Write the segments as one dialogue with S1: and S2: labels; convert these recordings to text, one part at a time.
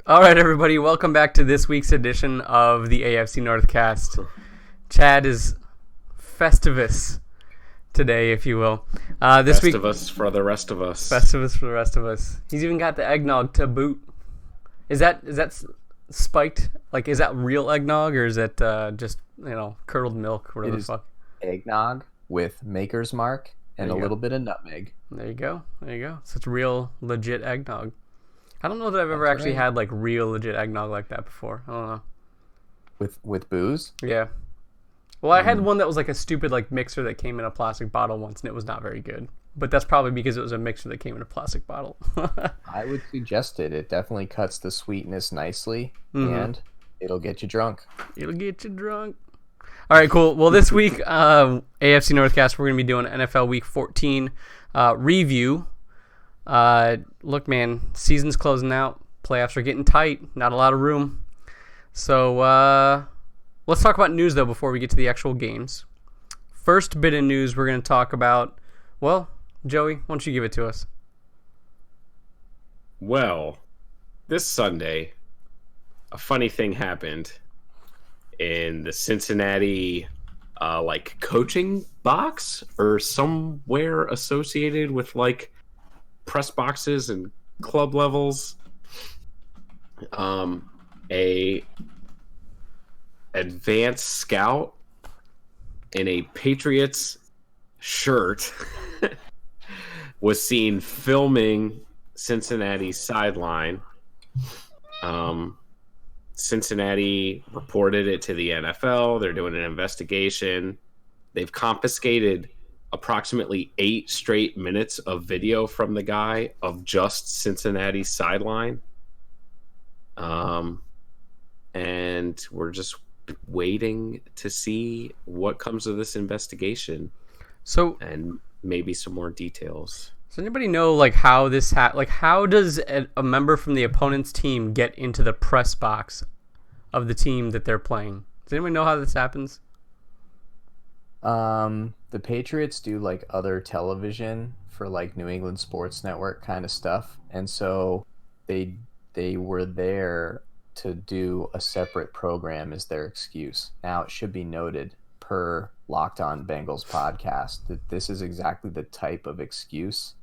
S1: All right, everybody, welcome back to this week's edition of the AFC Northcast. Chad is Festivus today, if you will. This week,
S2: Festivus for the rest of us.
S1: Festivus for the rest of us. He's even got the eggnog to boot. Is that spiked? Like, is that real eggnog, or is it just curdled milk, whatever
S3: It
S1: the
S3: is
S1: fuck?
S3: eggnog with Maker's Mark and
S1: There
S3: a
S1: you
S3: little bit of nutmeg.
S1: There you go. There you go. So it's real, legit eggnog. I don't know that I've ever
S3: That's
S1: actually
S3: right.
S1: had like real, legit eggnog like that before. I don't know.
S3: With booze.
S1: Yeah. Well, I had one that was like a stupid like mixer that came in a plastic bottle once, and it was not very good. But that's probably because it was a mixer that came in a plastic bottle.
S3: I would suggest it. It definitely cuts the sweetness nicely, and it'll get you drunk.
S1: It'll get you drunk. All right, cool. Well, this week, AFC Northcast, we're going to be doing NFL Week 14 review. Look, man, season's closing out. Playoffs are getting tight. Not a lot of room. So let's talk about news, though, before we get to the actual games. First bit of news we're going to talk about, well, Joey, why don't you give it to us?
S2: Well, this Sunday, a funny thing happened in the Cincinnati coaching box or somewhere associated with like press boxes and club levels. A advanced scout in a Patriots shirt was seen filming Cincinnati's sideline. Cincinnati reported it to the NFL. They're doing an investigation. They've confiscated approximately 8 straight minutes of video from the guy of just Cincinnati's sideline. And we're just waiting to see what comes of this investigation.
S1: So,
S2: And maybe some more details.
S1: does anybody know like how this how does a member from the opponent's team get into the press box of the team that they're playing? Does anybody know how this happens?
S3: The Patriots do like other television for like New England Sports Network kind of stuff, and so they were there to do a separate program as their excuse. Now, it should be noted per Locked On Bengals podcast that this is exactly the type of excuse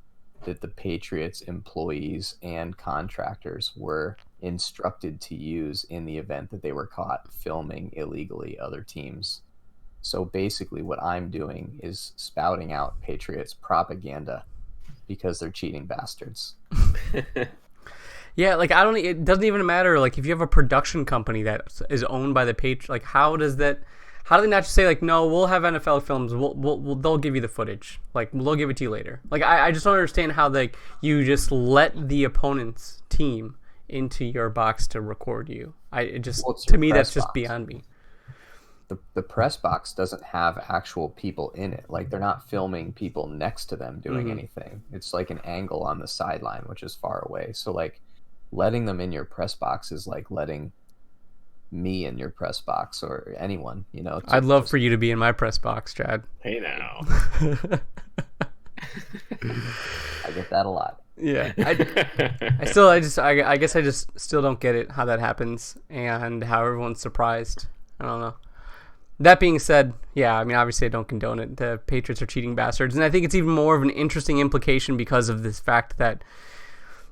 S3: that the Patriots employees and contractors were instructed to use in the event that they were caught filming illegally other teams. So basically what I'm doing is spouting out Patriots propaganda because they're cheating bastards.
S1: Yeah, like it doesn't even matter. Like if you have a production company that is owned by the Patriots, like how do they not just say like, no, we'll have NFL films, they'll give you the footage, like they'll give it to you later. Like I just don't understand how like you just let the opponent's team into your box to record you. To me that's just beyond me.
S3: The press box doesn't have actual people in it. Like they're not filming people next to them doing anything. It's like an angle on the sideline, which is far away. So like letting them in your press box is like letting me in your press box or anyone,
S1: I'd love for you to be in my press box, Chad.
S2: Hey now.
S3: I get that a lot.
S1: Yeah, I guess I just still don't get it how that happens and how everyone's surprised. I don't know. That being said, yeah, I mean, obviously I don't condone it. The Patriots are cheating bastards, and I think it's even more of an interesting implication because of this fact that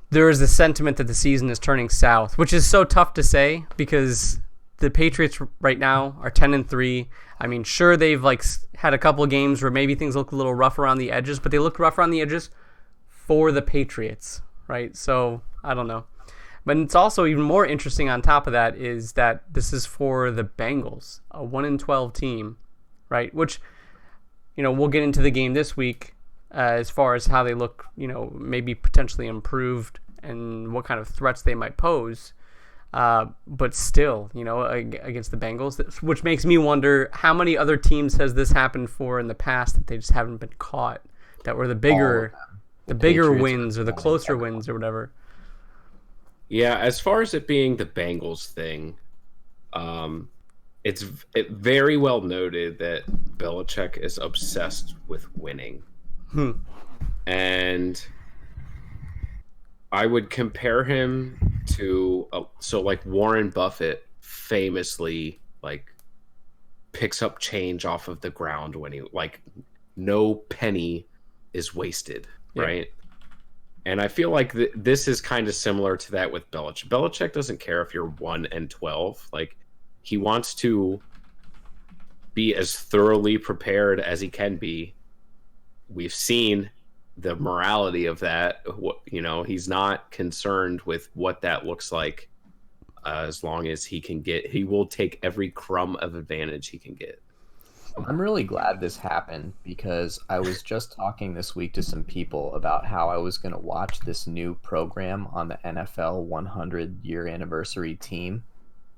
S1: there is the sentiment that the season is turning south, which is so tough to say because the Patriots right now are 10-3. I mean, sure, they've like had a couple of games where maybe things look a little rough around the edges, but they look rough around the edges for the Patriots, right? So I don't know. But it's also even more interesting on top of that is that this is for the Bengals, a 1-12 team, right? Which, we'll get into the game this week as far as how they look, maybe potentially improved and what kind of threats they might pose. But still, against the Bengals, which makes me wonder how many other teams has this happened for in the past that they just haven't been caught, that were the bigger wins or the closer wins or whatever.
S2: Yeah, as far as it being the Bengals thing, it's very well noted that Belichick is obsessed with winning. And I would compare him to so like Warren Buffett famously like picks up change off of the ground when he like no penny is wasted,
S1: Yeah.
S2: right? And I feel like this is kind of similar to that with Belichick. Belichick doesn't care if you're 1-12. Like, he wants to be as thoroughly prepared as he can be. We've seen the morality of that. You know, he's not concerned with what that looks like, as long as he will take every crumb of advantage he can get.
S3: I'm really glad this happened because I was just talking this week to some people about how I was going to watch this new program on the NFL 100-year anniversary team,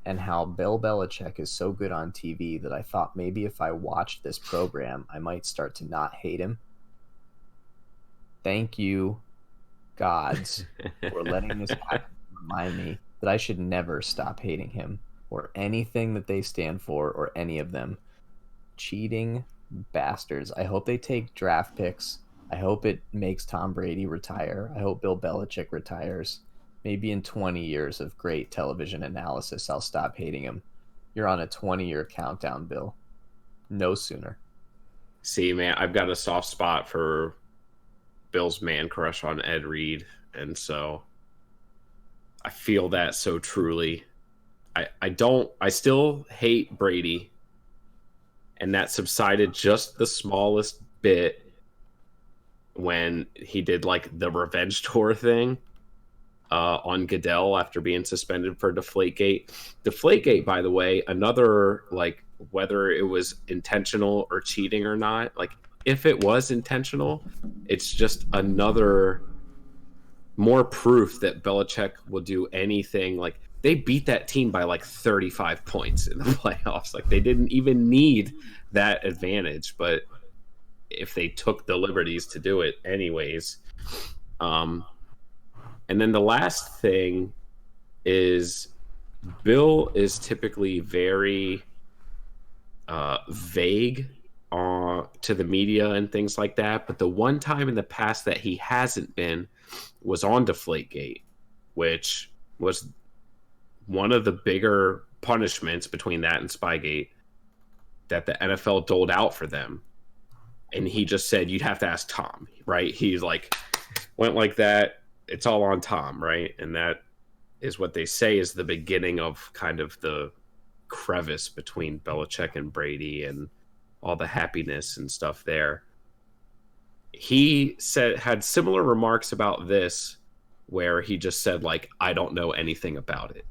S3: and how Bill Belichick is so good on TV that I thought maybe if I watched this program, I might start to not hate him. Thank you, gods, for letting this happen to remind me that I should never stop hating him or anything that they stand for or any of them. Cheating bastards. I hope they take draft picks. I hope it makes Tom Brady retire. I hope Bill Belichick retires. Maybe in 20 years of great television analysis, I'll stop hating him. You're on a 20-year countdown, Bill. No sooner.
S2: See, man, I've got a soft spot for Bill's man crush on Ed Reed, and so I feel that so truly. I still hate Brady, and that subsided just the smallest bit when he did like the revenge tour thing on Goodell after being suspended for Deflategate. Deflategate, by the way, another, like, whether it was intentional or cheating or not, like, if it was intentional, it's just another more proof that Belichick will do anything. Like, they beat that team by like 35 points in the playoffs. Like, they didn't even need that advantage, but if they took the liberties to do it anyways. And then the last thing is Bill is typically very vague to the media and things like that. But the one time in the past that he hasn't been was on Deflategate, which was one of the bigger punishments between that and Spygate that the NFL doled out for them. And he just said, you'd have to ask Tom, right? He's like, went like that. It's all on Tom, right? And that is what they say is the beginning of kind of the crevice between Belichick and Brady and all the happiness and stuff there. He had similar remarks about this, where he just said, like, I don't know anything about it.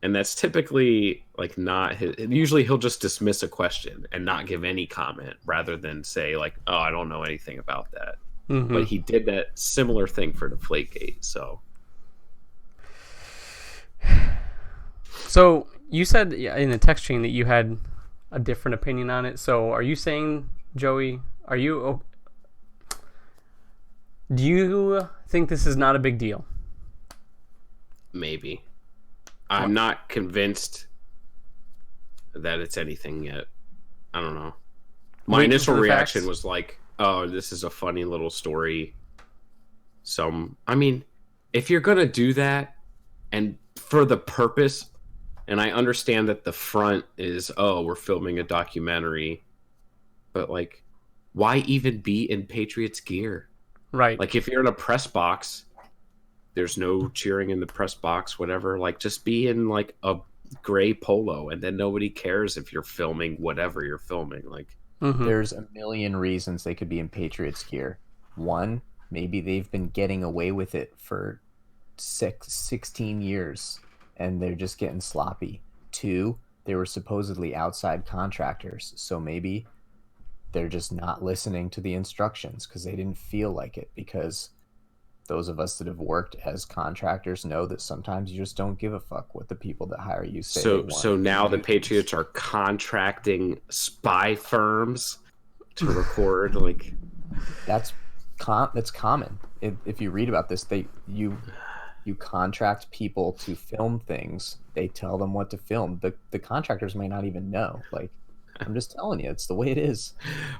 S2: And that's typically like not his. Usually he'll just dismiss a question and not give any comment rather than say, like, oh, I don't know anything about that. Mm-hmm. But he did that similar thing for Deflategate.
S1: So you said in the text chain that you had a different opinion on it. So are you saying, Joey, do you think this is not a big deal?
S2: Maybe. I'm not convinced that it's anything yet. I don't know. My initial reaction was like, oh, this is a funny little story. I mean, if you're going to do that and for the purpose, and I understand that the front is, oh, we're filming a documentary, but like, why even be in Patriots gear?
S1: Right.
S2: Like, if you're in a press box, there's no cheering in the press box, whatever. Like, just be in like a gray polo, and then nobody cares if you're filming whatever you're filming. Like,
S3: there's a million reasons they could be in Patriots gear. One, maybe they've been getting away with it for 16 years, and they're just getting sloppy. Two, they were supposedly outside contractors, so maybe they're just not listening to the instructions because they didn't feel like it, because those of us that have worked as contractors know that sometimes you just don't give a fuck what the people that hire you say.
S2: So now the Patriots are contracting spy firms to record. Like,
S3: that's common. If you read about this, you contract people to film things. They tell them what to film. The contractors may not even know. Like, I'm just telling you, it's the way it is.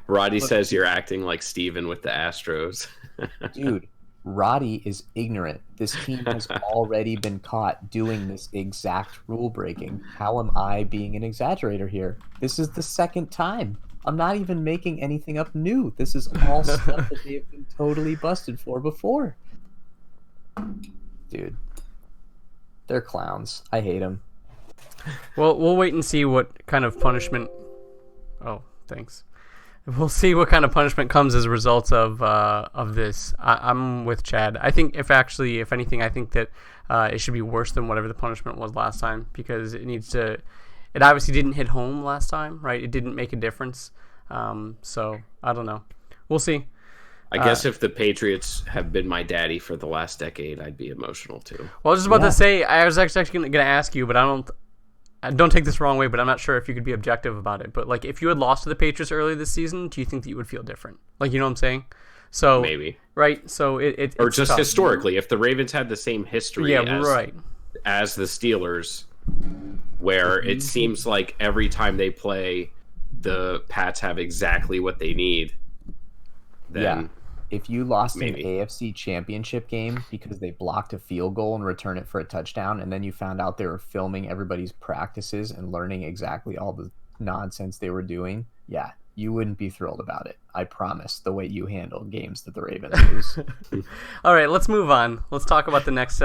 S2: Roddy says you're acting like Steven with the Astros.
S3: Dude, Roddy is ignorant. This team has already been caught doing this exact rule breaking. How am I being an exaggerator here? This is the second time. I'm not even making anything up new. This is all stuff that they've been totally busted for before. Dude, they're clowns. I hate them.
S1: Well, we'll wait and see what kind of punishment. Oh, thanks. We'll see what kind of punishment comes as a result of this. I'm with Chad. I think if anything, I think that it should be worse than whatever the punishment was last time, because it needs to. It obviously didn't hit home last time, right? It didn't make a difference. So I don't know. We'll see.
S2: I guess if the Patriots have been my daddy for the last decade, I'd be emotional too.
S1: Well, I was just about to say, I was actually going to ask you, but don't take this the wrong way, but I'm not sure if you could be objective about it. But like, if you had lost to the Patriots earlier this season, do you think that you would feel different? Like, you know what I'm saying? So
S2: maybe,
S1: right? So it's
S2: or just
S1: tough.
S2: Historically, if the Ravens had the same history, as the Steelers, where it seems like every time they play, the Pats have exactly what they need. Then
S3: if you lost an AFC championship game because they blocked a field goal and returned it for a touchdown, and then you found out they were filming everybody's practices and learning exactly all the nonsense they were doing, you wouldn't be thrilled about it. I promise, the way you handle games that the Ravens lose.
S1: All right, let's move on. Let's talk about the next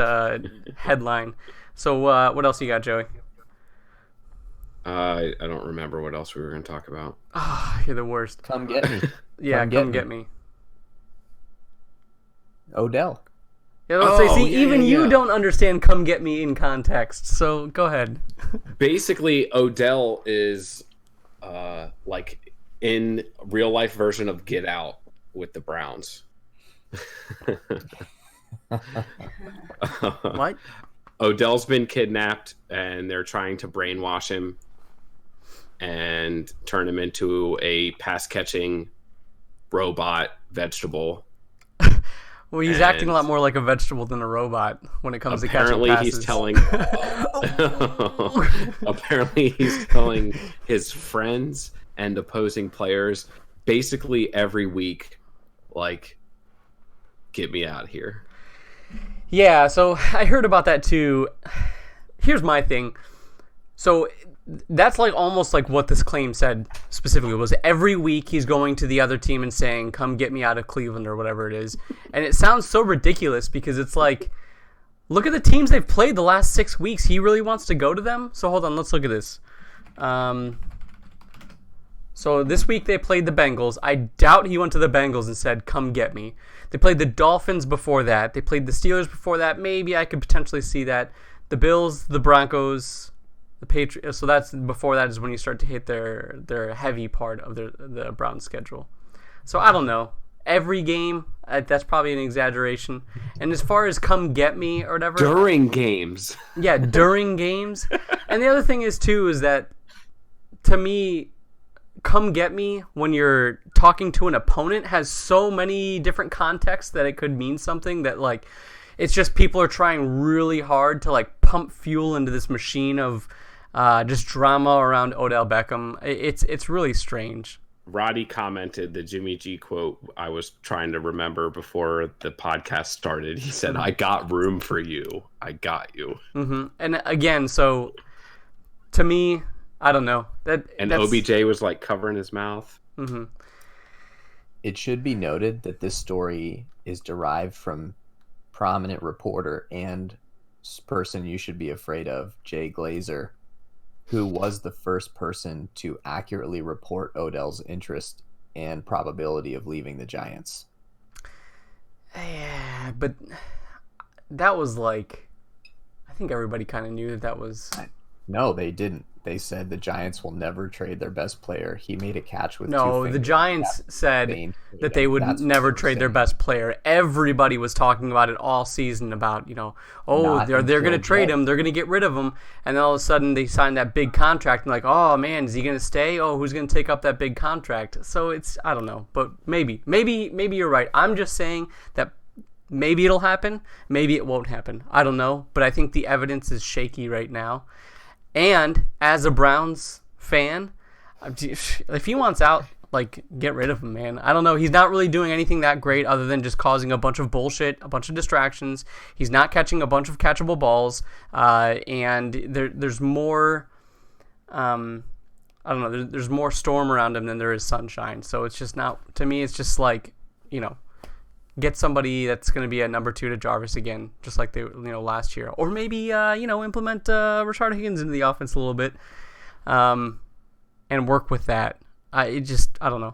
S1: headline. So what else you got, Joey?
S2: I don't remember what else we were going to talk about.
S1: Oh, you're the worst.
S3: Come get me.
S1: Come get me.
S3: Odell.
S1: Yeah, let's say, you don't understand "come get me" in context, so go ahead.
S2: Basically, Odell is like in real life version of Get Out with the Browns.
S1: What?
S2: Odell's been kidnapped, and they're trying to brainwash him and turn him into a pass-catching robot vegetable.
S1: Well, he's acting a lot more like a vegetable than a robot when it comes to catching passes.
S2: Apparently he's telling his friends and opposing players basically every week, like, get me out of here.
S1: Yeah, so I heard about that too. Here's my thing. So that's like almost like what this claim said specifically was every week he's going to the other team and saying, come get me out of Cleveland or whatever it is. And it sounds so ridiculous because it's like, look at the teams they've played the last 6 weeks. He really wants to go to them? So hold on, let's look at this. So this week they played the Bengals. I doubt he went to the Bengals and said, come get me. They played the Dolphins before that. They played the Steelers before that. Maybe I could potentially see that. The Bills, the Broncos, the Patriots. So that's before that is when you start to hit their heavy part of the Browns schedule. So I don't know. Every game, that's probably an exaggeration. And as far as come get me or whatever.
S2: During games.
S1: Yeah, during games. And the other thing is, too, is that to me, come get me when you're talking to an opponent has so many different contexts that it could mean something that, like, it's just people are trying really hard to, like, pump fuel into this machine of just drama around Odell Beckham. It's really strange.
S2: Roddy commented the Jimmy G quote I was trying to remember before the podcast started. He said, I got room for you. I got you. Mm-hmm.
S1: And again, so to me, I don't know. That's...
S2: OBJ was like covering his mouth.
S1: Mm-hmm.
S3: It should be noted that this story is derived from prominent reporter and person you should be afraid of, Jay Glazer, who was the first person to accurately report Odell's interest and probability of leaving the Giants.
S1: Yeah, but that was like, I think everybody kind of knew that was...
S3: No, they didn't. They said the Giants will never trade their best player. He made a catch with
S1: No, the Giants said that they would never trade their best player. Everybody was talking about it all season about, they're going to trade him. They're going to get rid of him. And then all of a sudden they signed that big contract and like, oh man, is he going to stay? Oh, who's going to take up that big contract? So it's, I don't know, but maybe you're right. I'm just saying that maybe it'll happen. Maybe it won't happen. I don't know, but I think the evidence is shaky right now. And as a Browns fan, if he wants out, like, get rid of him, man. I don't know. He's not really doing anything that great other than just causing a bunch of bullshit, a bunch of distractions. He's not catching a bunch of catchable balls, and there's more. I don't know. There's more storm around him than there is sunshine. So it's just not. To me, it's just like, get somebody that's going to be a number 2 to Jarvis again, just like they last year, or maybe implement Rashard Higgins into the offense a little bit, and work with that. I don't know.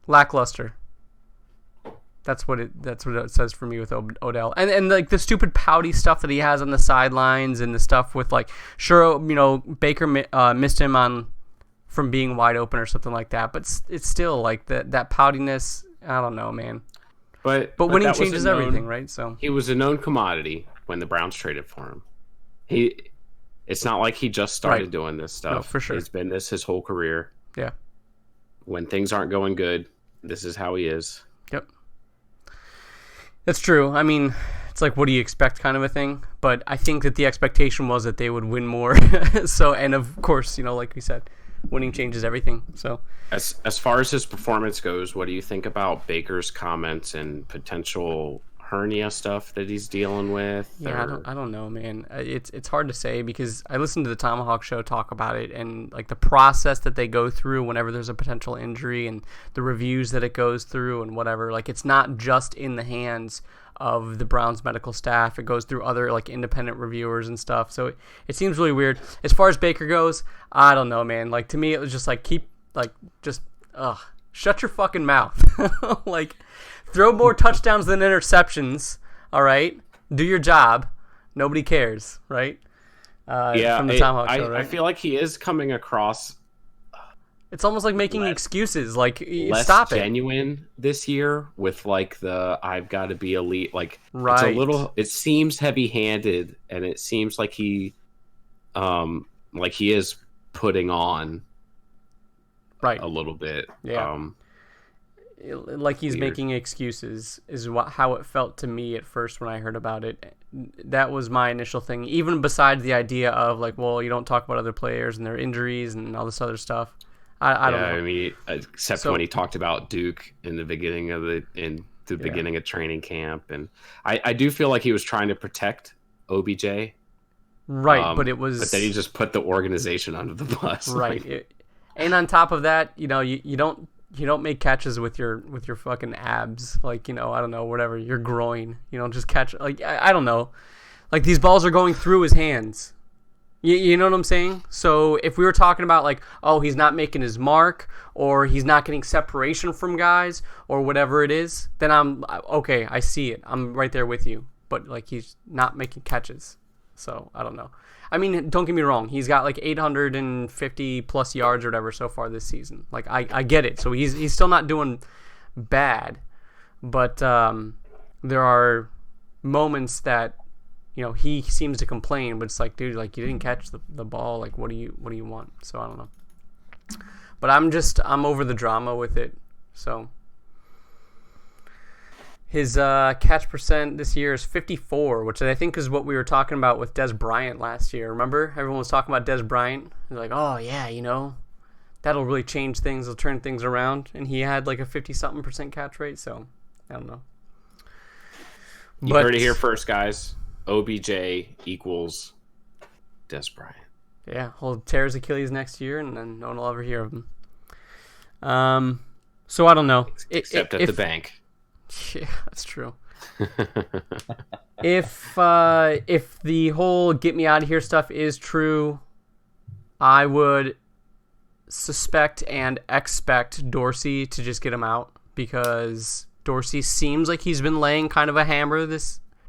S1: Lackluster. That's what it says for me with Odell. And like the stupid pouty stuff that he has on the sidelines and the stuff with like, sure, Baker missed him from being wide open or something like that, but it's still like that poutiness. I don't know, man. But winning changes everything, right? So
S2: he was a known commodity when the Browns traded for him. It's not like he just started doing this stuff.
S1: No, for sure.
S2: He's been this his whole career.
S1: Yeah.
S2: When things aren't going good, this is how he is.
S1: Yep. That's true. I mean, it's like, what do you expect kind of a thing. But I think that the expectation was that they would win more. So, and of course, like we said, winning changes everything. So
S2: as far as his performance goes, what do you think about Baker's comments and potential hernia stuff that he's dealing with?
S1: Yeah, I don't know, man. It's hard to say because I listened to the Tomahawk Show talk about it and like the process that they go through whenever there's a potential injury and the reviews that it goes through and whatever. Like, it's not just in the hands of the Browns medical staff. It goes through other like independent reviewers and stuff. So it seems really weird. As far as Baker goes, I don't know, man. Like, to me, it was just like, shut your fucking mouth. Like, throw more touchdowns than interceptions. All right, do your job. Nobody cares, right? From the Tomahawk Show, right?
S2: I feel like he is coming across.
S1: It's almost like making excuses. Like,
S2: less
S1: stop it.
S2: Genuine this year with like the I've got to be elite. Like,
S1: right.
S2: It's a little. It seems heavy-handed, and it seems like he is putting on.
S1: Right.
S2: A little bit.
S1: Yeah. Like he's
S2: weird.
S1: Making excuses is how it felt to me at first when I heard about it. That was my initial thing. Even besides the idea of like, well, you don't talk about other players and their injuries and all this other stuff. I don't know.
S2: I mean, except when he talked about Duke in the beginning of beginning of training camp, and I do feel like he was trying to protect OBJ.
S1: Right, but it was.
S2: But then he just put the organization under the bus.
S1: Right. And on top of that, you don't make catches with your fucking abs, like, I don't know, whatever, your groin. You don't just catch, like, I don't know, like, these balls are going through his hands. You know what I'm saying? So if we were talking about like, oh, he's not making his mark or he's not getting separation from guys or whatever it is, then I'm okay. I see it. I'm right there with you. But like, he's not making catches. So I don't know. I mean, don't get me wrong. He's got like 850 plus yards or whatever so far this season. Like, I get it. So he's still not doing bad, but there are moments that he seems to complain. But it's like, dude, like, you didn't catch the ball. Like, what do you want? So I don't know. But I'm over the drama with it. So his catch percent this year is 54, which I think is what we were talking about with Des Bryant last year. Remember? Everyone was talking about Des Bryant. They're like, oh, yeah, that'll really change things. It'll turn things around. And he had like a 50-something% catch rate. So, I don't know.
S2: You heard it here first, guys. OBJ equals Des Bryant.
S1: Yeah, he'll tear his Achilles next year, and then no one will ever hear of him. So, I don't know.
S2: Except at the bank.
S1: Yeah, that's true. If the whole get me out of here stuff is true, I would suspect and expect Dorsey to just get him out, because Dorsey seems like he's been laying kind of a hammer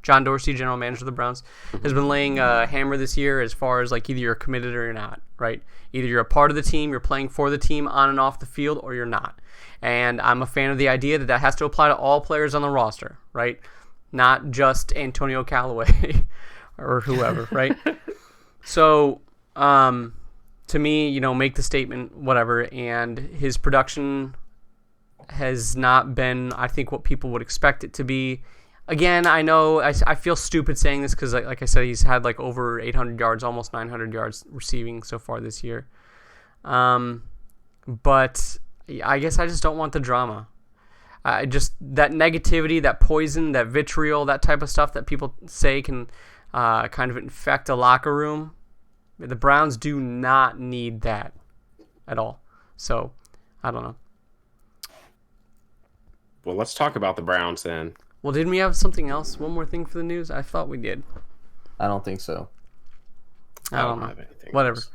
S1: John Dorsey, general manager of the Browns, has been laying a hammer this year as far as like either you're committed or you're not, right? Either you're a part of the team, you're playing for the team on and off the field, or you're not. And I'm a fan of the idea that has to apply to all players on the roster, right? Not just Antonio Callaway or whoever, right? So, to me, make the statement, whatever, and his production has not been, I think, what people would expect it to be. Again, I know I feel stupid saying this because, like I said, he's had like over 800 yards, almost 900 yards receiving so far this year. But I guess I just don't want the drama. Just that negativity, that poison, that vitriol, that type of stuff that people say can kind of infect a locker room. The Browns do not need that at all. So, I don't know.
S2: Well, let's talk about the Browns then.
S1: Well, didn't we have something else? One more thing for the news? I thought we did.
S3: I don't think so.
S1: I don't know.
S2: have anything
S1: Whatever.
S2: else.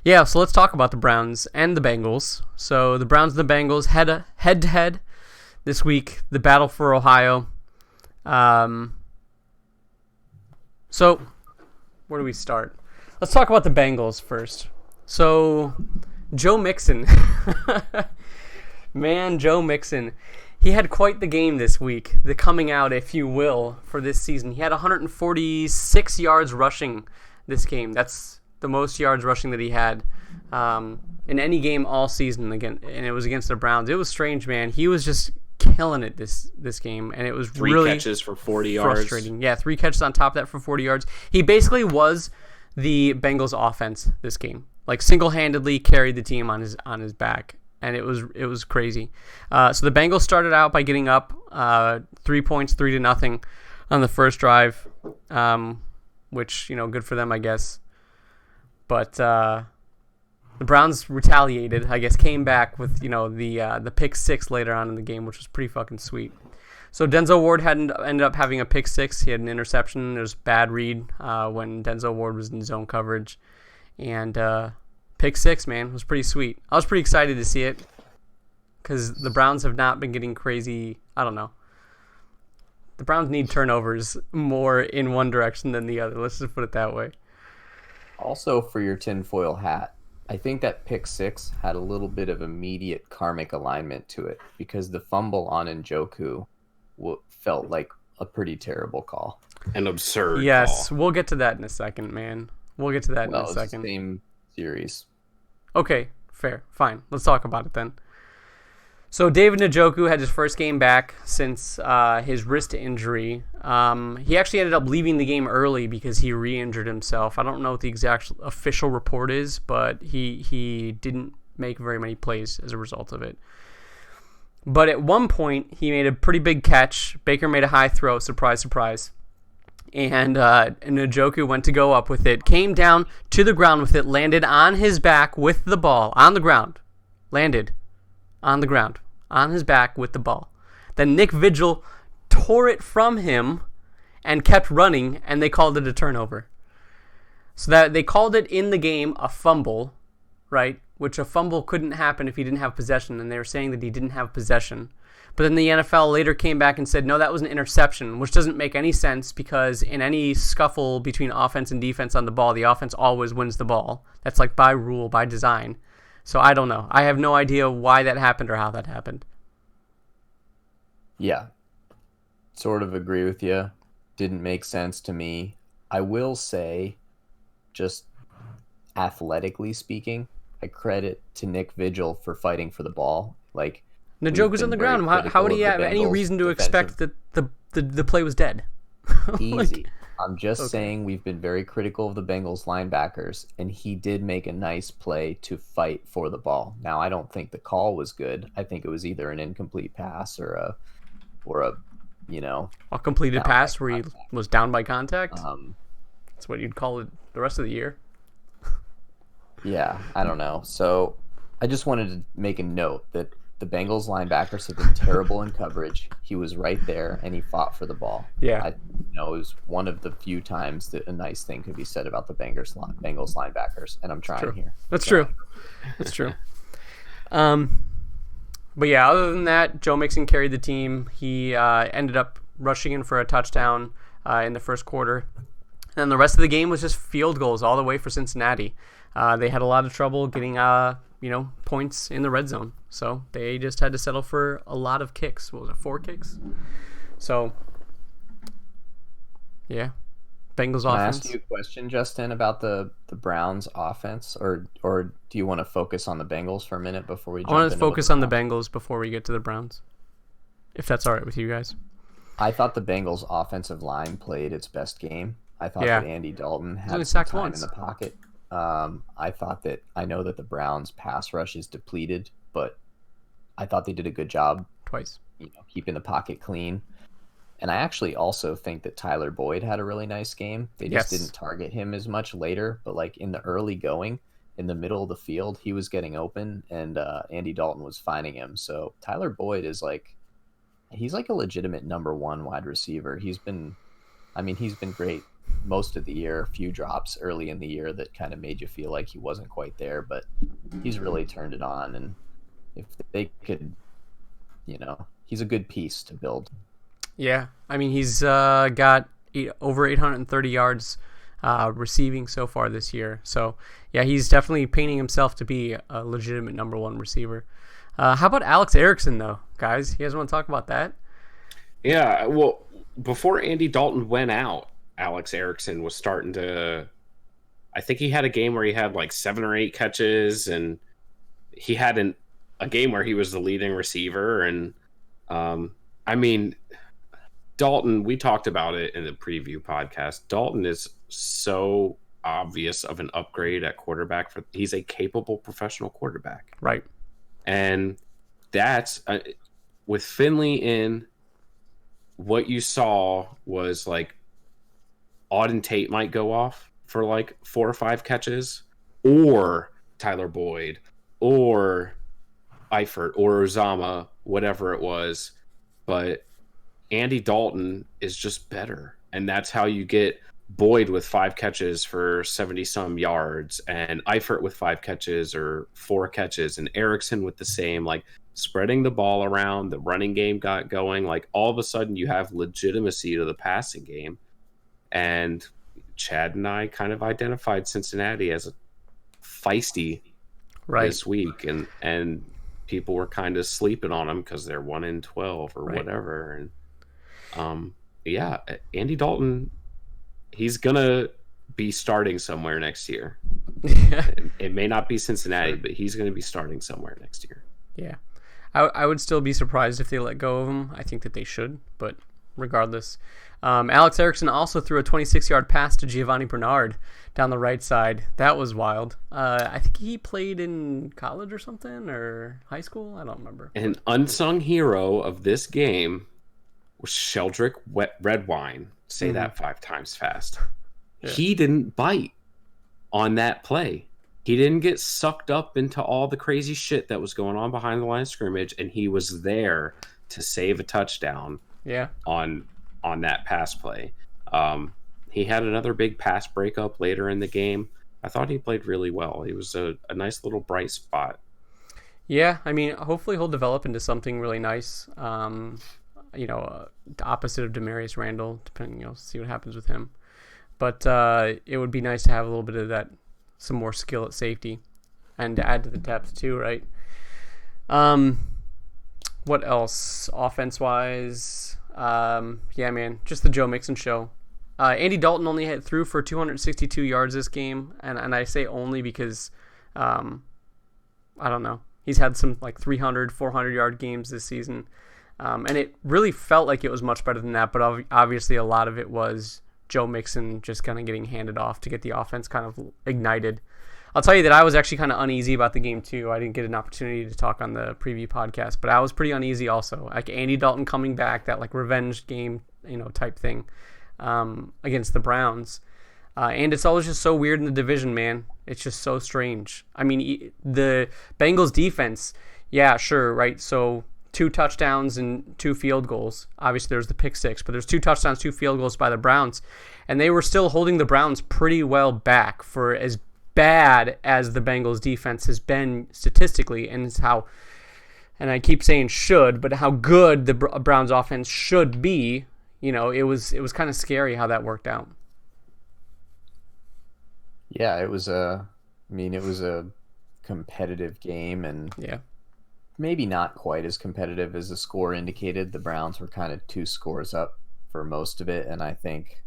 S1: Yeah, so let's talk about the Browns and the Bengals. So the Browns and the Bengals head to head this week. The battle for Ohio. So where do we start? Let's talk about the Bengals first. So Joe Mixon, man, Joe Mixon. He had quite the game this week, the coming out, if you will, for this season. He had 146 yards rushing this game. That's the most yards rushing that he had in any game all season, again, and it was against the Browns. It was strange, man. He was just killing it this game, and it was really
S2: catches for 40 yards.
S1: Frustrating. Yeah, 3 catches on top of that for 40 yards. He basically was the Bengals offense this game. Like, single-handedly carried the team on his back. And it was crazy. So the Bengals started out by getting up 3 points, 3-0 on the first drive, which, good for them, I guess. But the Browns retaliated, I guess, came back with, the pick six later on in the game, which was pretty fucking sweet. So Denzel Ward ended up having a pick six. He had an interception. It was bad read when Denzel Ward was in zone coverage. And pick six, man, was pretty sweet. I was pretty excited to see it because the Browns have not been getting crazy. I don't know. The Browns need turnovers more in one direction than the other. Let's just put it that way.
S3: Also, for your tinfoil hat, I think that pick six had a little bit of immediate karmic alignment to it because the fumble on Njoku felt like a pretty terrible call.
S2: An absurd
S1: Yes,
S2: call.
S1: We'll get to that in a second, man. We'll get to that in a second.
S3: Same series.
S1: Okay, fair. Fine. Let's talk about it then. So David Njoku had his first game back since his wrist injury. He actually ended up leaving the game early because he re-injured himself. I don't know what the exact official report is, but he didn't make very many plays as a result of it. But at one point, he made a pretty big catch. Baker made a high throw. Surprise, surprise. And Njoku went to go up with it, came down to the ground with it, landed on his back with the ball, on the ground. Landed on the ground, on his back with the ball. Then Nick Vigil tore it from him and kept running, and they called it a turnover. So that they called it in the game a fumble, right? Which a fumble couldn't happen if he didn't have possession, and they were saying that he didn't have possession. But then the NFL later came back and said, no, that was an interception, which doesn't make any sense because in any scuffle between offense and defense on the ball, the offense always wins the ball. That's like by rule, by design. So I don't know. I have no idea why that happened or how that happened.
S3: Yeah. Sort of agree with you. Didn't make sense to me. I will say, just athletically speaking, I credit to Nick Vigil for fighting for the ball. Like,
S1: Njoku's on the ground. How would he have any reason to expect that the play was dead?
S3: Easy. I'm just saying we've been very critical of the Bengals linebackers, and he did make a nice play to fight for the ball. Now, I don't think the call was good. I think it was either an incomplete pass or a
S1: completed pass where he was down by contact. That's what you'd call it the rest of the year.
S3: Yeah, I don't know. So I just wanted to make a note that the Bengals linebackers have been terrible in coverage. He was right there, and he fought for the ball.
S1: Yeah.
S3: It was one of the few times that a nice thing could be said about the Bengals linebackers, and I'm trying here.
S1: That's true. That's true. But yeah, other than that, Joe Mixon carried the team. He ended up rushing in for a touchdown in the first quarter. And the rest of the game was just field goals all the way for Cincinnati. They had a lot of trouble getting points in the red zone. So they just had to settle for a lot of kicks. What was it, 4 kicks? So, yeah. Bengals offense.
S3: Can I ask you a question, Justin, about the Browns offense? Or do you want to focus on the Bengals for a minute before we jump
S1: I want to focus on the Bengals before we get to the Browns. If that's all right with you guys.
S3: I thought the Bengals offensive line played its best game. I thought that Andy Dalton had some time in the pocket. I know that the Browns pass rush is depleted, but I thought they did a good job,
S1: twice.
S3: keeping the pocket clean. And I actually also think that Tyler Boyd had a really nice game. They just
S1: Yes.
S3: didn't target him as much later, but like in the early going, in the middle of the field, he was getting open, and Andy Dalton was finding him. So Tyler Boyd is like, he's like a legitimate number one wide receiver. He's been great most of the year. A few drops early in the year that kind of made you feel like he wasn't quite there, but he's really turned it on. And if they could, he's a good piece to build.
S1: Yeah, I mean he's got over 830 yards receiving so far this year. So yeah, he's definitely painting himself to be a legitimate number one receiver. How about Alex Erickson though, guys? You guys want to talk about that?
S2: Yeah, well, before Andy Dalton went out, Alex Erickson was starting to. I think he had a game where he had like 7 or 8 catches, and he had a game where he was the leading receiver. And I mean, Dalton, we talked about it in the preview podcast. Dalton is so obvious of an upgrade at quarterback. He's a capable professional quarterback.
S1: Right.
S2: And that's with Finley in, what you saw was like Auden Tate might go off for like 4 or 5 catches, or Tyler Boyd, or Eifert, or Uzama, whatever it was. But Andy Dalton is just better. And that's how you get Boyd with 5 catches for 70 some yards, and Eifert with 5 catches or 4 catches, and Erickson with the same, like spreading the ball around. The running game got going. Like all of a sudden you have legitimacy to the passing game. And Chad and I kind of identified Cincinnati as a feisty this week, and people were kind of sleeping on them because they're 1-12 or whatever. And yeah, Andy Dalton, he's gonna be starting somewhere next year. It may not be Cincinnati, but he's gonna be starting somewhere next year.
S1: Yeah, I would still be surprised if they let go of him. I think that they should, but regardless. Alex Erickson also threw a 26-yard pass to Giovanni Bernard down the right side. That was wild. I think he played in college or something, or high school. I don't remember.
S2: An unsung hero of this game was Sheldrick Redwine. Say that 5 times fast. Yeah. He didn't bite on that play. He didn't get sucked up into all the crazy shit that was going on behind the line of scrimmage, and he was there to save a touchdown.
S1: Yeah.
S2: On that pass play. He had another big pass breakup later in the game. I thought he played really well. He was a nice little bright spot.
S1: Yeah, I mean, hopefully he'll develop into something really nice. The opposite of Demarius Randall, depending, see what happens with him. But it would be nice to have a little bit of that, some more skill at safety, and to add to the depth too, right? What else? Offense-wise, yeah, man, just the Joe Mixon show. Andy Dalton only threw for 262 yards this game, and I say only because, I don't know. He's had some like 300, 400-yard games this season, and it really felt like it was much better than that, but obviously a lot of it was Joe Mixon just kind of getting handed off to get the offense kind of ignited. I'll tell you that I was actually kind of uneasy about the game too. I didn't get an opportunity to talk on the preview podcast, but I was pretty uneasy also. Like Andy Dalton coming back, that like revenge game, type thing against the Browns. And it's always just so weird in the division, man. It's just so strange. I mean, the Bengals defense, yeah, sure, right? So 2 touchdowns and 2 field goals. Obviously, there's the pick six, but there's 2 touchdowns, 2 field goals by the Browns. And they were still holding the Browns pretty well back for as bad as the Bengals defense has been statistically, and it's how, and I keep saying should, but how good the Browns offense should be. It was kind of scary how that worked out.
S3: Yeah, it was a competitive game, and
S1: yeah,
S3: maybe not quite as competitive as the score indicated. The Browns were kind of 2 scores up for most of it, and I think,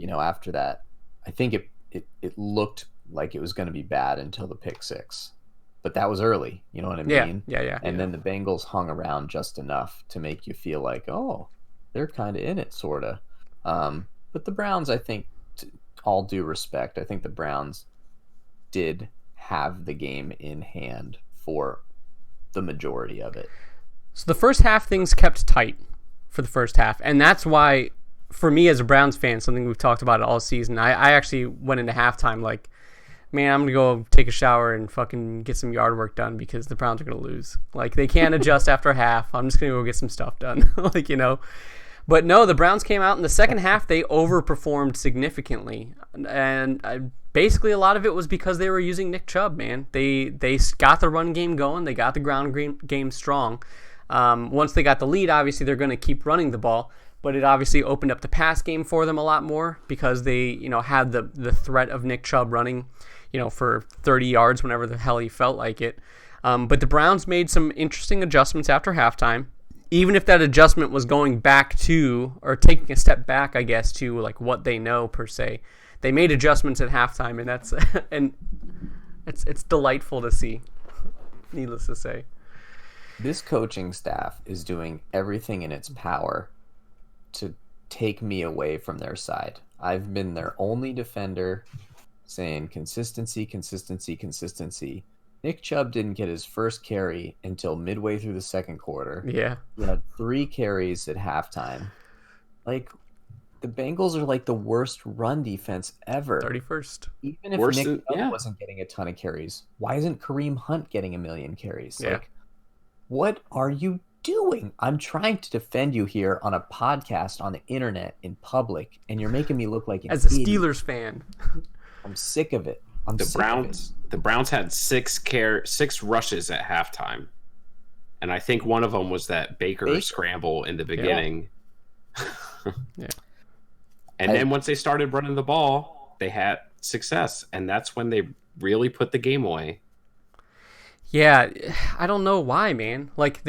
S3: after that, I think it looked like it was going to be bad until the pick six, but that was early. You know what I mean?
S1: Yeah.
S3: And then the Bengals hung around just enough to make you feel like, oh, they're kind of in it, sort of. But the Browns, I think, all due respect, I think the Browns did have the game in hand for the majority of it.
S1: So the first half, things kept tight for the first half, and that's why, for me as a Browns fan, something we've talked about all season, I actually went into halftime like, man, I'm going to go take a shower and fucking get some yard work done because the Browns are going to lose. Like, they can't adjust after half. I'm just going to go get some stuff done. Like, you know. But no, the Browns came out in the second half. They overperformed significantly. And basically a lot of it was because they were using Nick Chubb, man. They got the run game going. They got the ground game strong. Once they got the lead, obviously they're going to keep running the ball. But it obviously opened up the pass game for them a lot more because they, you know, had the threat of Nick Chubb running, you know, for 30 yards whenever the hell he felt like it. But the Browns made some interesting adjustments after halftime. Even if that adjustment was going back to, or taking a step back, I guess, to like what they know per se, they made adjustments at halftime, and that's and it's delightful to see. Needless to say,
S3: this coaching staff is doing everything in its power to take me away from their side. I've been their only defender, saying consistency, consistency, consistency. Nick Chubb didn't get his first carry until midway through the second quarter.
S1: Yeah.
S3: He had 3 carries at halftime. Like, the Bengals are like the worst run defense ever.
S1: 31st.
S3: Even if Nick Chubb wasn't getting a ton of carries, why isn't Kareem Hunt getting a million carries?
S1: Yeah.
S3: Like, what are you doing? I'm trying to defend you here on a podcast, on the internet, in public, and you're making me look like an
S1: as a
S3: idiot.
S1: Steelers fan.
S3: I'm sick of it.
S2: The Browns had 6 rushes at halftime, and I think one of them was that Baker scramble in the beginning.
S1: Yeah.
S2: And then once they started running the ball, they had success, and that's when they really put the game away.
S1: Yeah, I don't know why, man. Like,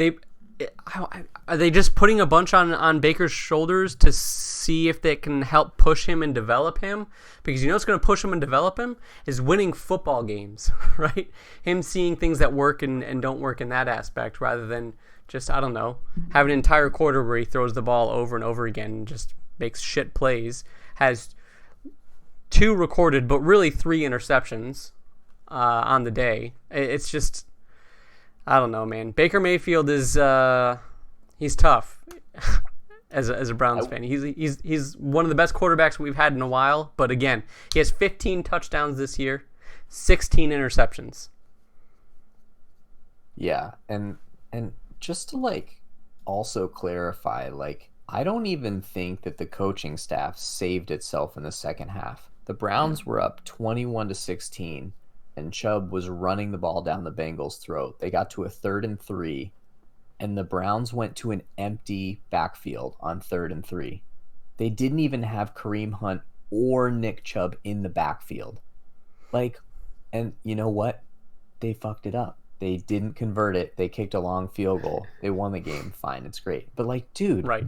S1: are they just putting a bunch on Baker's shoulders to see if they can help push him and develop him? Because you know what's going to push him and develop him is winning football games, right? Him seeing things that work and don't work in that aspect, rather than just, I don't know, have an entire quarter where he throws the ball over and over again and just makes shit plays. Has 2 recorded, but really 3 interceptions on the day. It's just, I don't know, man. Baker Mayfield is he's tough as a Browns fan. He's one of the best quarterbacks we've had in a while. But again, he has 15 touchdowns this year, 16 interceptions.
S3: Yeah, and just to like also clarify, like, I don't even think that the coaching staff saved itself in the second half. The Browns were up 21-16. And Chubb was running the ball down the Bengals' throat. They got to a 3rd and 3, and the Browns went to an empty backfield on 3rd and 3. They didn't even have Kareem Hunt or Nick Chubb in the backfield. Like, and you know what? They fucked it up. They didn't convert it. They kicked a long field goal. They won the game. Fine, it's great. But like, dude,
S1: right?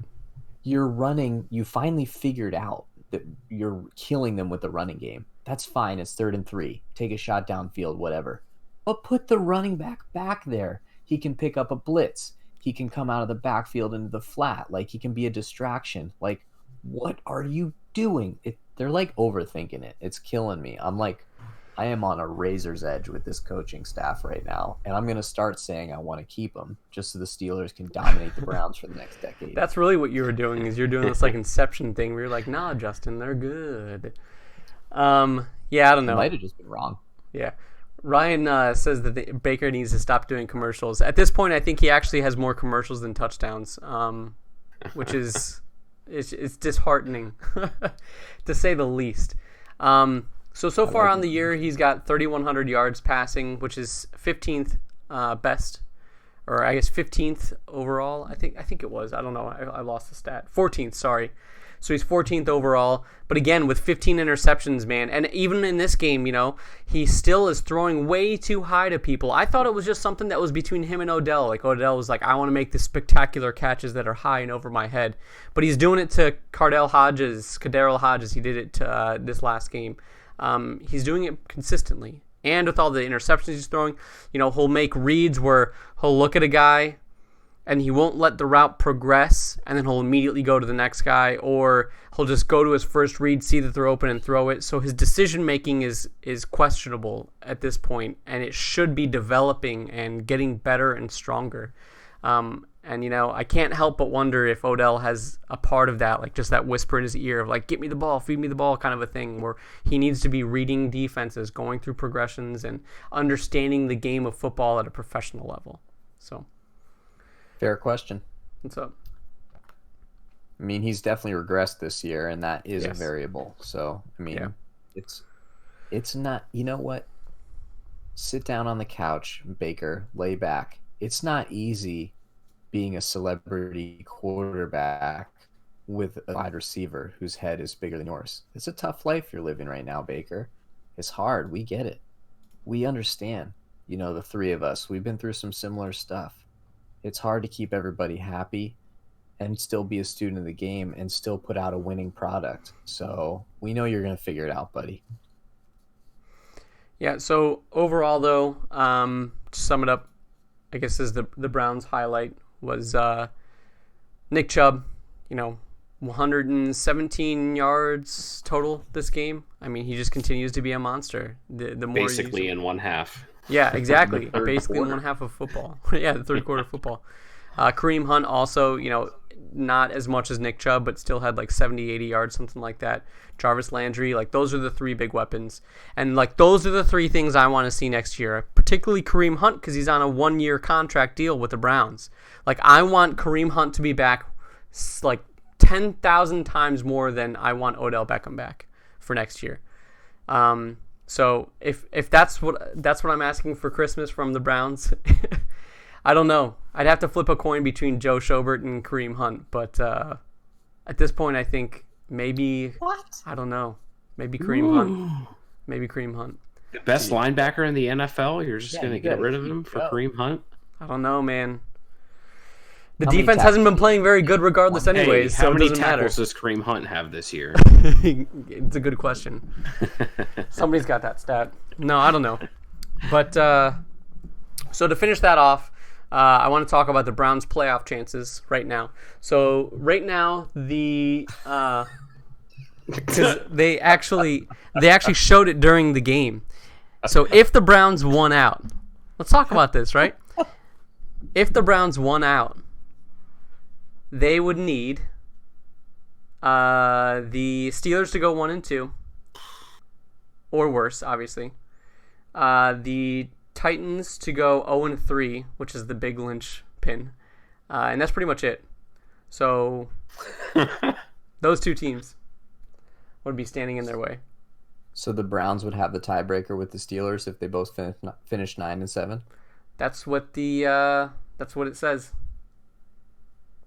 S3: You finally figured out that you're killing them with the running game. That's fine. It's 3rd and 3. Take a shot downfield, whatever. But put the running back there. He can pick up a blitz. He can come out of the backfield into the flat. Like, he can be a distraction. Like, what are you doing? They're like overthinking it. It's killing me. I am on a razor's edge with this coaching staff right now, and I'm going to start saying I want to keep them just so the Steelers can dominate the Browns for the next decade.
S1: That's really what you were doing, is you're doing this like Inception thing where you're like, nah, Justin, they're good. Yeah, I don't know.
S3: I might have just been wrong.
S1: Yeah. Ryan says that Baker needs to stop doing commercials. At this point, I think he actually has more commercials than touchdowns, which is it's disheartening, to say the least. So far on the year, he's got 3,100 yards passing, which is 15th best, or I guess 15th overall. I think it was. I don't know. I lost the stat. 14th, sorry. So he's 14th overall. But again, with 15 interceptions, man. And even in this game, you know, he still is throwing way too high to people. I thought it was just something that was between him and Odell. Like, Odell was like, I want to make the spectacular catches that are high and over my head. But he's doing it to Cardell Hodges. He did it to this last game. He's doing it consistently. And with all the interceptions he's throwing, you know, he'll make reads where he'll look at a guy and he won't let the route progress, and then he'll immediately go to the next guy, or he'll just go to his first read, see the throw open, and throw it. So his decision making is questionable at this point, and it should be developing and getting better and stronger. And, I can't help but wonder if Odell has a part of that, like just that whisper in his ear of like, get me the ball, feed me the ball kind of a thing, where he needs to be reading defenses, going through progressions, and understanding the game of football at a professional level. So,
S3: fair question.
S1: What's up?
S3: I mean, he's definitely regressed this year, and that is
S1: Yes.
S3: a variable. So, I mean,
S1: Yeah.
S3: it's not, you know what? Sit down on the couch, Baker, lay back. It's not easy being a celebrity quarterback with a wide receiver whose head is bigger than yours. It's a tough life you're living right now, Baker. It's hard. We get it. We understand. The three of us, we've been through some similar stuff. It's hard to keep everybody happy and still be a student of the game and still put out a winning product. So we know you're going to figure it out, buddy.
S1: Yeah, so overall, though, to sum it up, I guess is the Browns' highlight was Nick Chubb, 117 yards total this game. I mean, he just continues to be a monster. The more
S2: basically in one half.
S1: Yeah, exactly. Basically
S2: quarter.
S1: in one half of football. Yeah, the third quarter of football. Kareem Hunt also, not as much as Nick Chubb, but still had like 70, 80 yards, something like that. Jarvis Landry, like those are the three big weapons. And like those are the three things I want to see next year, particularly Kareem Hunt because he's on a 1-year contract deal with the Browns. Like I want Kareem Hunt to be back like 10,000 times more than I want Odell Beckham back for next year. So if that's what I'm asking for Christmas from the Browns, I don't know. I'd have to flip a coin between Joe Schobert and Kareem Hunt, but at this point, I think maybe I don't know. Maybe Kareem Hunt. Maybe Kareem Hunt.
S2: The best linebacker in the NFL. You're just going to get rid of him for
S3: go.
S2: Kareem Hunt?
S1: I don't know, man. The
S3: How many
S1: defense hasn't been playing very good regardless anyways,
S2: how
S1: so it
S2: many
S1: doesn't
S2: tackles
S1: matter.
S2: does Kareem Hunt have this year?
S1: It's a good question. Somebody's got that stat. No, I don't know. But so to finish that off, I want to talk about the Browns' playoff chances right now. So right now, because they actually showed it during the game. So if the Browns won out, let's talk about this, right? If the Browns won out, they would need the Steelers to go 1-2, or worse, obviously. The Titans to go 0-3, which is the big linchpin, and that's pretty much it. So those two teams would be standing in their way.
S3: So the Browns would have the tiebreaker with the Steelers if they both finish 9-7.
S1: That's what that's what it says.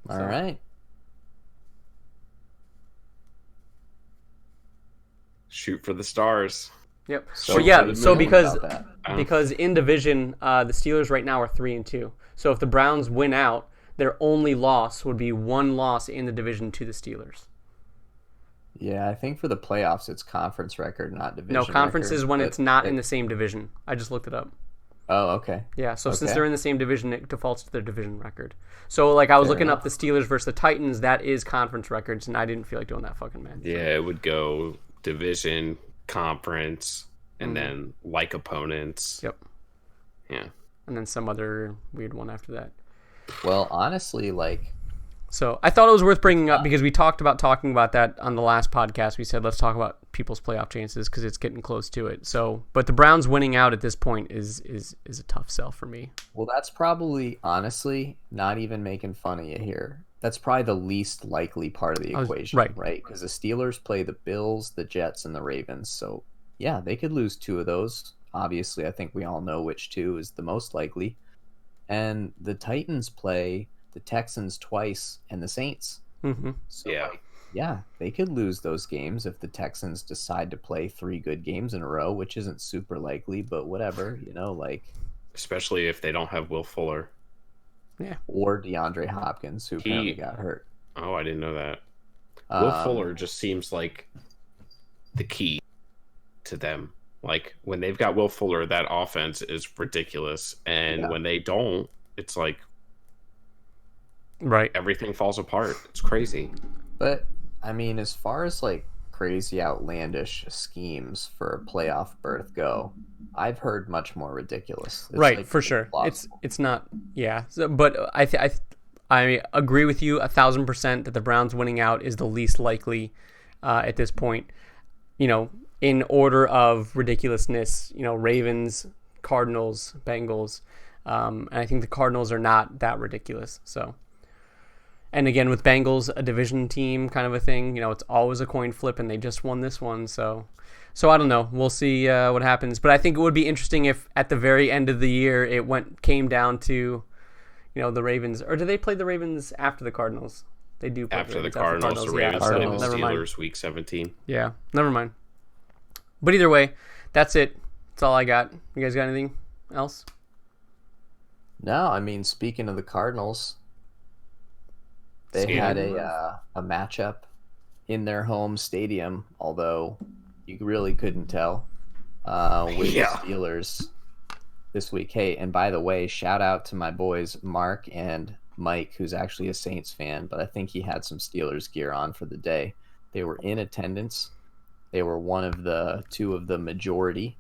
S3: All right.
S2: Shoot for the stars.
S1: Yep.
S3: So
S1: Well, yeah.
S3: what do you
S1: So
S3: know
S1: because
S3: about that?
S1: because in division, the Steelers right now are 3-2. So if the Browns win out, their only loss would be one loss in the division to the Steelers.
S3: Yeah, I think for the playoffs it's conference record, not division.
S1: No, conference
S3: record,
S1: is when
S3: but
S1: it's not in the same division. I just looked it up.
S3: Oh, okay.
S1: Yeah, so since
S3: Okay.
S1: they're in the same division, it defaults to their division record. So, like, I was
S3: Fair
S1: looking
S3: enough.
S1: up the Steelers versus the Titans. That is conference records, and I didn't feel like doing that fucking man.
S2: Yeah, it would go division, conference, and then like opponents.
S1: Yep.
S2: Yeah.
S1: And then some other weird one after that.
S3: Well, honestly, like,
S1: So I thought it was worth bringing up because we talking about that on the last podcast. We said let's talk about people's playoff chances because it's getting close to it. So, but the Browns winning out at this point is a tough sell for me.
S3: well, that's probably, honestly, not even making fun of you here. That's probably the least likely part of the equation,
S1: right.
S3: right? Because the Steelers play the Bills, the Jets, and the Ravens. So, yeah, they could lose two of those. Obviously, I think we all know which two is the most likely. And the Titans play the Texans twice and the Saints.
S1: Mm-hmm.
S3: So,
S2: Yeah.
S3: like, yeah, they could lose those games if the Texans decide to play 3 good games in a row, which isn't super likely, but whatever, like,
S2: Especially if they don't have Will Fuller.
S3: or DeAndre Hopkins, who apparently got hurt.
S2: Oh, I didn't know that. Will
S3: Um,
S2: Fuller just seems like the key to them. Like when they've got Will Fuller, that offense is ridiculous, and
S3: Yeah.
S2: when they don't, it's like
S1: Right.
S2: everything falls apart. It's crazy.
S3: But I mean, as far as like crazy, outlandish schemes for a playoff berth go, I've heard much more ridiculous. It's
S1: Right,
S3: like
S1: for
S3: really
S1: sure.
S3: plausible.
S1: It's not. Yeah, so, but I agree with you 1,000% that the Browns winning out is the least likely at this point. You know, in order of ridiculousness, Ravens, Cardinals, Bengals, and I think the Cardinals are not that ridiculous. So, and again with Bengals, a division team kind of a thing. It's always a coin flip, and they just won this one. So I don't know. We'll see what happens. But I think it would be interesting if at the very end of the year it came down to the Ravens, or do they play the Ravens after the Cardinals? They do play
S2: After the
S1: after
S2: Cardinals, the
S1: yeah,
S2: Ravens
S1: so
S2: play the
S1: never mind.
S2: Steelers week 17.
S1: Yeah, never mind. But either way, that's it. That's all I got. You guys got anything else?
S3: No, I mean, speaking of the Cardinals, they had a matchup in their home stadium, although you really couldn't tell, with the Steelers this week. Hey, and by the way, shout out to my boys Mark and Mike, who's actually a Saints fan, but I think he had some Steelers gear on for the day. They were in attendance. They were two of the majority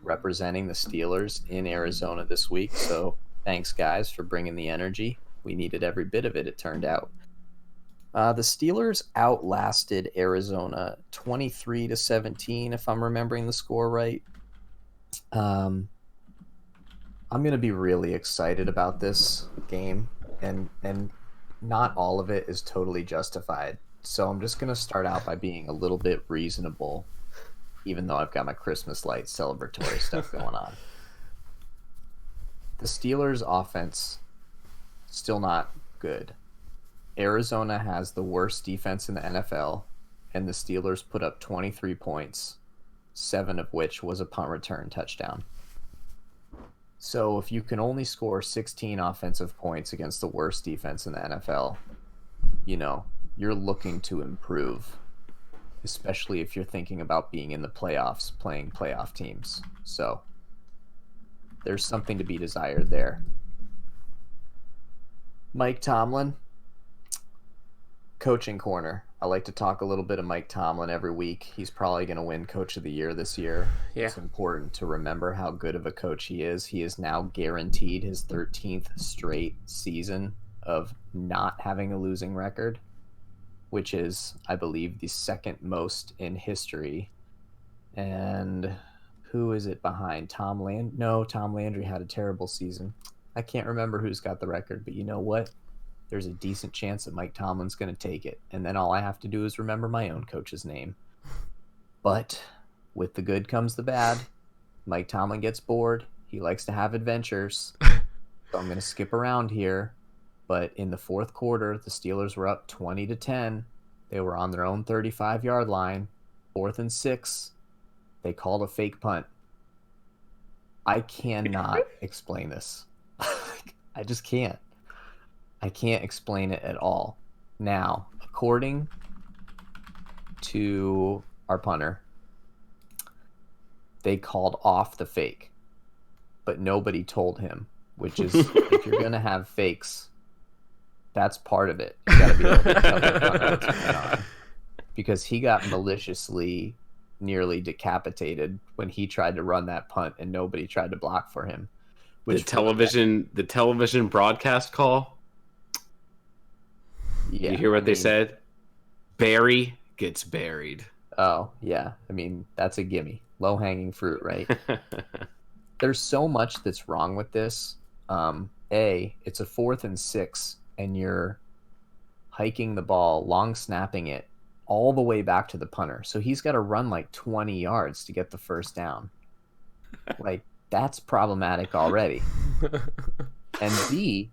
S3: representing the Steelers in Arizona this week. So thanks, guys, for bringing the energy. We needed every bit of it, it turned out. The Steelers outlasted Arizona 23-17, if I'm remembering the score right. I'm going to be really excited about this game, and not all of it is totally justified. So I'm just going to start out by being a little bit reasonable, even though I've got my Christmas lights celebratory stuff going on. The Steelers' offense, still not good. Arizona has the worst defense in the NFL, and the Steelers put up 23 points, 7 of which was a punt return touchdown. So if you can only score 16 offensive points against the worst defense in the NFL, you're looking to improve, especially if you're thinking about being in the playoffs, playing playoff teams. So there's something to be desired there. Mike Tomlin, coaching corner. I like to talk a little bit of Mike Tomlin every week. He's probably going to win Coach of the Year this year.
S1: Yeah.
S3: It's important to remember how good of a coach he is. He is now guaranteed his 13th straight season of not having a losing record, which is, I believe, the second most in history. And who is it behind? Tom Landry had a terrible season. I can't remember who's got the record, but you know what? There's a decent chance that Mike Tomlin's going to take it. And then all I have to do is remember my own coach's name. But with the good comes the bad. Mike Tomlin gets bored. He likes to have adventures. So I'm going to skip around here. But in the fourth quarter, the Steelers were up 20-10. They were on their own 35-yard line. 4th and 6. They called a fake punt. I cannot explain this. I just can't. I can't explain it at all. Now, according to our punter, they called off the fake, but nobody told him, which is if you're going to have fakes, that's part of it. You got to be able to tell the punter what's going on. Because he got maliciously nearly decapitated when he tried to run that punt and nobody tried to block for him.
S2: The television broadcast call.
S3: Yeah,
S2: you hear what they said? Barry gets buried.
S3: Oh, yeah. I mean, that's a gimme. Low-hanging fruit, right? There's so much that's wrong with this. It's a 4th and 6, and you're hiking the ball, long snapping it, all the way back to the punter. So he's got to run like 20 yards to get the first down. Like, that's problematic already. And B,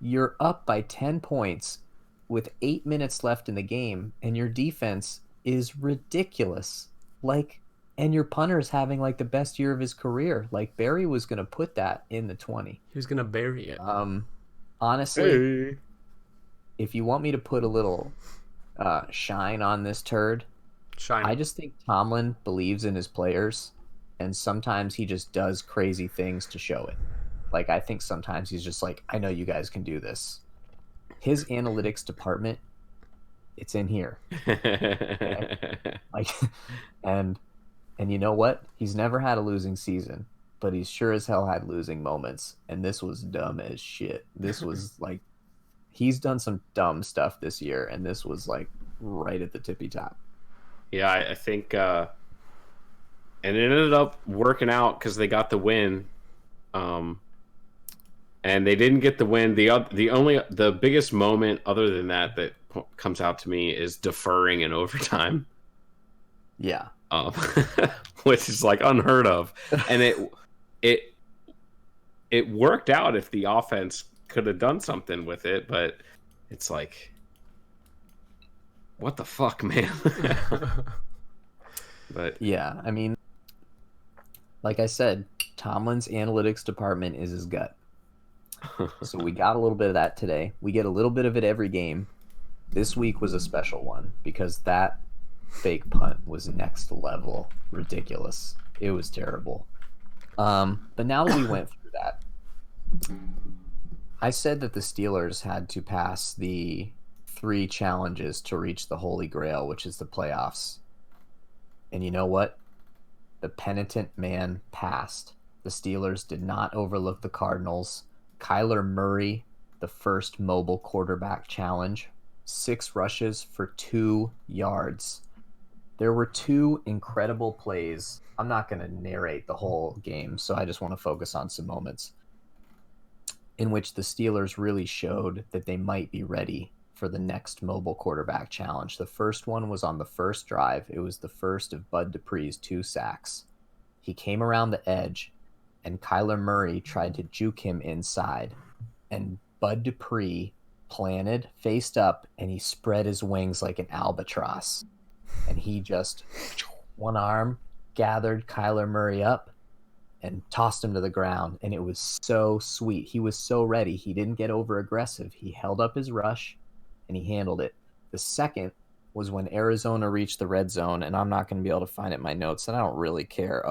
S3: you're up by 10 points with 8 minutes left in the game, and your defense is ridiculous. And your punter's having like the best year of his career. Like, Barry was going to put that in the 20.
S1: He was going to bury it.
S3: Honestly, if you want me to put a little shine on this turd, I just think Tomlin believes in his players, and sometimes he just does crazy things to show it. Like, I think sometimes he's just like, I know you guys can do this. his analytics department, it's in here. Okay? Like, and you know what? He's never had a losing season, but he sure as hell had losing moments. And this was dumb as shit. This was like, he's done some dumb stuff this year, and this was like right at the tippy top.
S2: Yeah, I think, and it ended up working out because they got the win. And they didn't get the win. The biggest moment other than that comes out to me is deferring in overtime.
S3: Yeah.
S2: Which is like unheard of. And it worked out if the offense could have done something with it, but it's like, what the fuck, man? But
S3: yeah, I mean, like I said, Tomlin's analytics department is his gut. So we got a little bit of that today. We get a little bit of it every game. This week was a special one because that fake punt was next level ridiculous. It was terrible. But now that we went through that, I said that the Steelers had to pass the 3 challenges to reach the Holy Grail, which is the playoffs. And you know what? The penitent man passed. The Steelers did not overlook the Cardinals. Kyler Murray, the first mobile quarterback challenge, 6 rushes for 2 yards. There were 2 incredible plays. I'm not going to narrate the whole game, so I just want to focus on some moments in which the Steelers really showed that they might be ready for the next mobile quarterback challenge. The first one was on the first drive. It was the first of Bud Dupree's 2 sacks. He came around the edge, and Kyler Murray tried to juke him inside. And Bud Dupree planted, faced up, and he spread his wings like an albatross. And he just, one arm, gathered Kyler Murray up and tossed him to the ground. And it was so sweet. He was so ready. He didn't get over aggressive. He held up his rush, and he handled it. The second was when Arizona reached the red zone, and I'm not going to be able to find it in my notes, and I don't really care.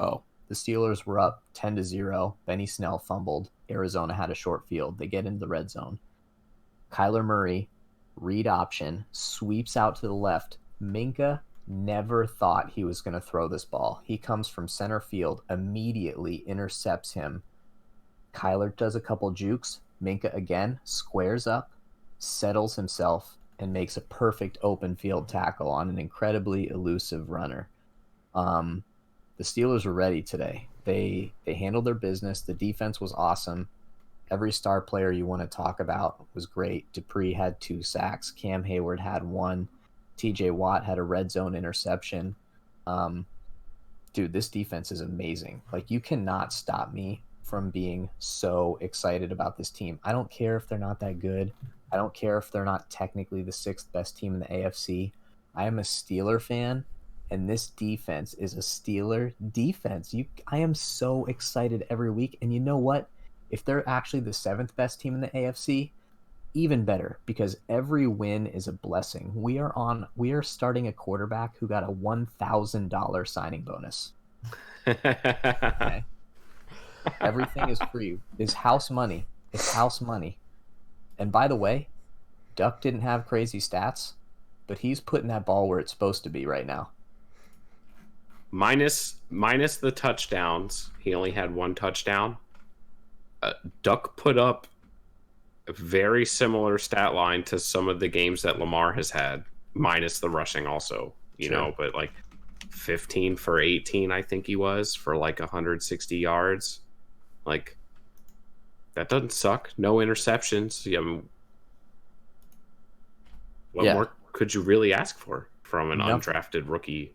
S3: The Steelers were up 10-0. Benny Snell fumbled. Arizona had a short field. They get into the red zone. Kyler Murray, read option, sweeps out to the left. Minka never thought he was going to throw this ball. He comes from center field, immediately intercepts him. Kyler does a couple jukes. Minka again squares up, settles himself, and makes a perfect open field tackle on an incredibly elusive runner. The Steelers were ready today. They handled their business. The defense was awesome. Every star player you want to talk about was great. Dupree had 2 sacks. Cam Hayward had 1. TJ Watt had a red zone interception. Dude, this defense is amazing. Like, you cannot stop me from being so excited about this team. I don't care if they're not that good. I don't care if they're not technically the 6th best team in the AFC. I am a Steeler fan, and this defense is a Steeler defense. I am so excited every week. And you know what? If they're actually the 7th best team in the AFC, even better, because every win is a blessing. We are starting a quarterback who got a $1,000 signing bonus. Okay? Everything is free. It's house money. It's house money. And by the way, Duck didn't have crazy stats, but he's putting that ball where it's supposed to be right now.
S2: Minus the touchdowns, he only had 1 touchdown. Duck put up a very similar stat line to some of the games that Lamar has had, minus the rushing also, you know, but like 15 for 18, I think he was, for like 160 yards. Like, that doesn't suck. No interceptions. I mean, what more could you really ask for from an undrafted rookie?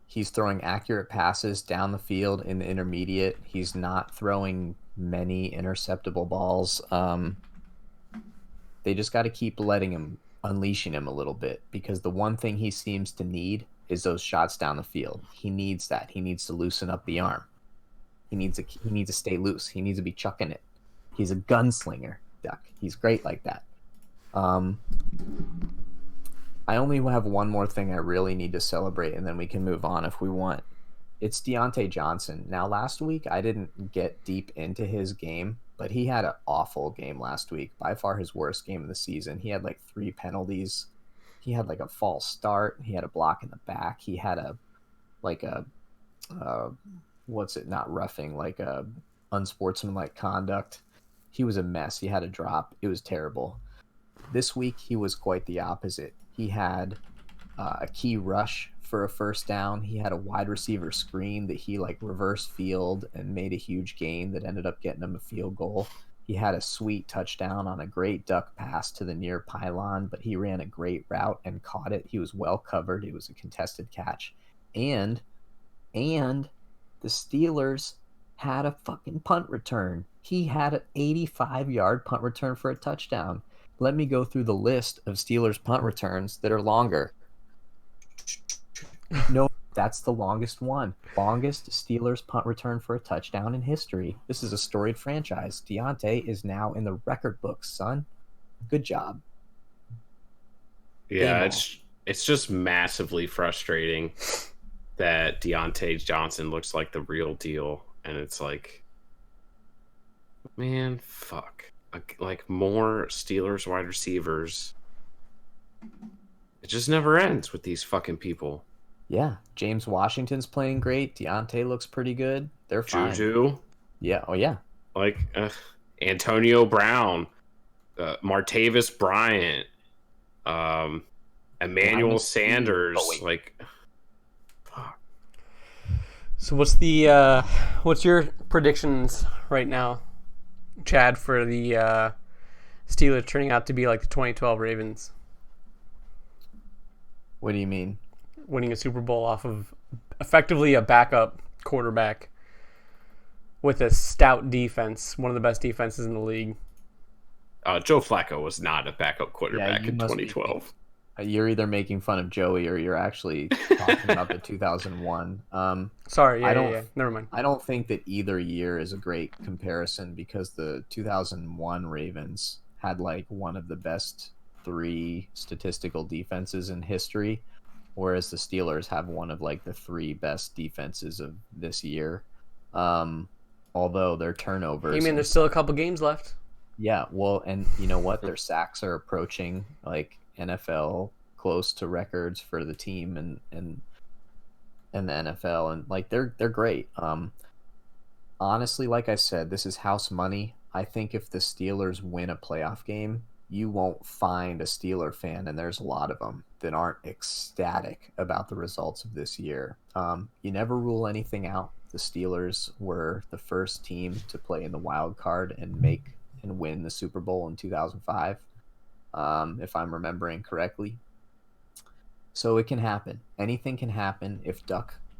S3: He's throwing accurate passes down the field in the intermediate. He's not throwing many interceptable balls. They just got to keep unleashing him a little bit, because the one thing he seems to need is those shots down the field. He needs that. He needs to loosen up the arm. He needs to stay loose. He needs to be chucking it. He's a gunslinger, Duck. He's great like that. I only have one more thing I really need to celebrate, and then we can move on if we want. It's Deontay Johnson. Now, last week, I didn't get deep into his game but he had an awful game last week. By far his worst game of the season. He had like 3 penalties. He had like a false start. He had a block in the back. He had a what's it? Not roughing, like a unsportsmanlike conduct. He was a mess. He had a drop. It was terrible. This week he was quite the opposite. He had a key rush for a first down. He had a wide receiver screen that he like reverse field and made a huge gain that ended up getting him a field goal. He had a sweet touchdown on a great duck pass to the near pylon, but he ran a great route and caught it. He was well covered. It was a contested catch. And the Steelers had a fucking punt return. He had an 85-yard punt return for a touchdown. Let me go through the list of Steelers punt returns that are longer. No, that's the longest one. Longest Steelers punt return for a touchdown in history. This is a storied franchise. Deontay is now in the record books, son. Good job.
S2: Yeah, it's just massively frustrating that Deontay Johnson looks like the real deal, and it's like, man, fuck. Like more Steelers wide receivers. It just never ends with these fucking people.
S3: Yeah, James Washington's playing great. Deontay looks pretty good. They're fine.
S2: Juju.
S3: Yeah. Oh, yeah.
S2: Like Antonio Brown, Martavis Bryant, Emmanuel Sanders. Like, fuck.
S1: So what's your predictions right now, Chad, for the Steelers turning out to be like the 2012 Ravens?
S3: What do you mean?
S1: Winning a Super Bowl off of effectively a backup quarterback with a stout defense, one of the best defenses in the league.
S2: Joe Flacco was not a backup quarterback in 2012.
S3: You're either making fun of Joey or you're actually talking about the 2001.
S1: Sorry, yeah. Never mind.
S3: I don't think that either year is a great comparison because the 2001 Ravens had like one of the best 3 statistical defenses in history, whereas the Steelers have one of like the 3 best defenses of this year. Although their turnovers.
S1: I mean, there's still a couple games left.
S3: Yeah, well, and you know what? Their sacks are approaching like NFL close to records for the team and the NFL, and like they're great. Honestly, like I said, this is house money. I think if the Steelers win a playoff game, you won't find a Steeler fan, and there's a lot of them, that aren't ecstatic about the results of this year. You never rule anything out. The Steelers were the first team to play in the wild card and win the Super Bowl in 2005, if I'm remembering correctly. So it can happen. Anything can happen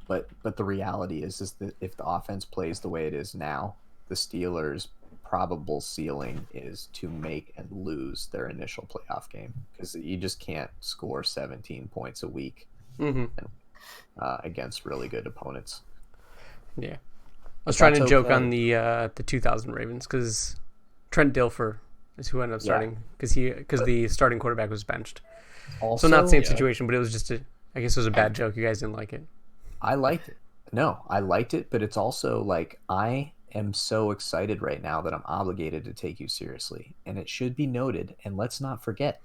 S3: but the reality is that if the offense plays the way it is now, the Steelers' probable ceiling is to make and lose their initial playoff game, because you just can't score 17 points a week against really good opponents.
S1: Yeah, I was trying to joke on the 2000 Ravens because Trent Dilfer is who ended up starting because the starting quarterback was benched. Also, so not the same situation, but it was just I guess it was a bad joke. You guys didn't like it.
S3: I liked it. No, I liked it, but it's also like I am so excited right now that I'm obligated to take you seriously. And it should be noted, and let's not forget,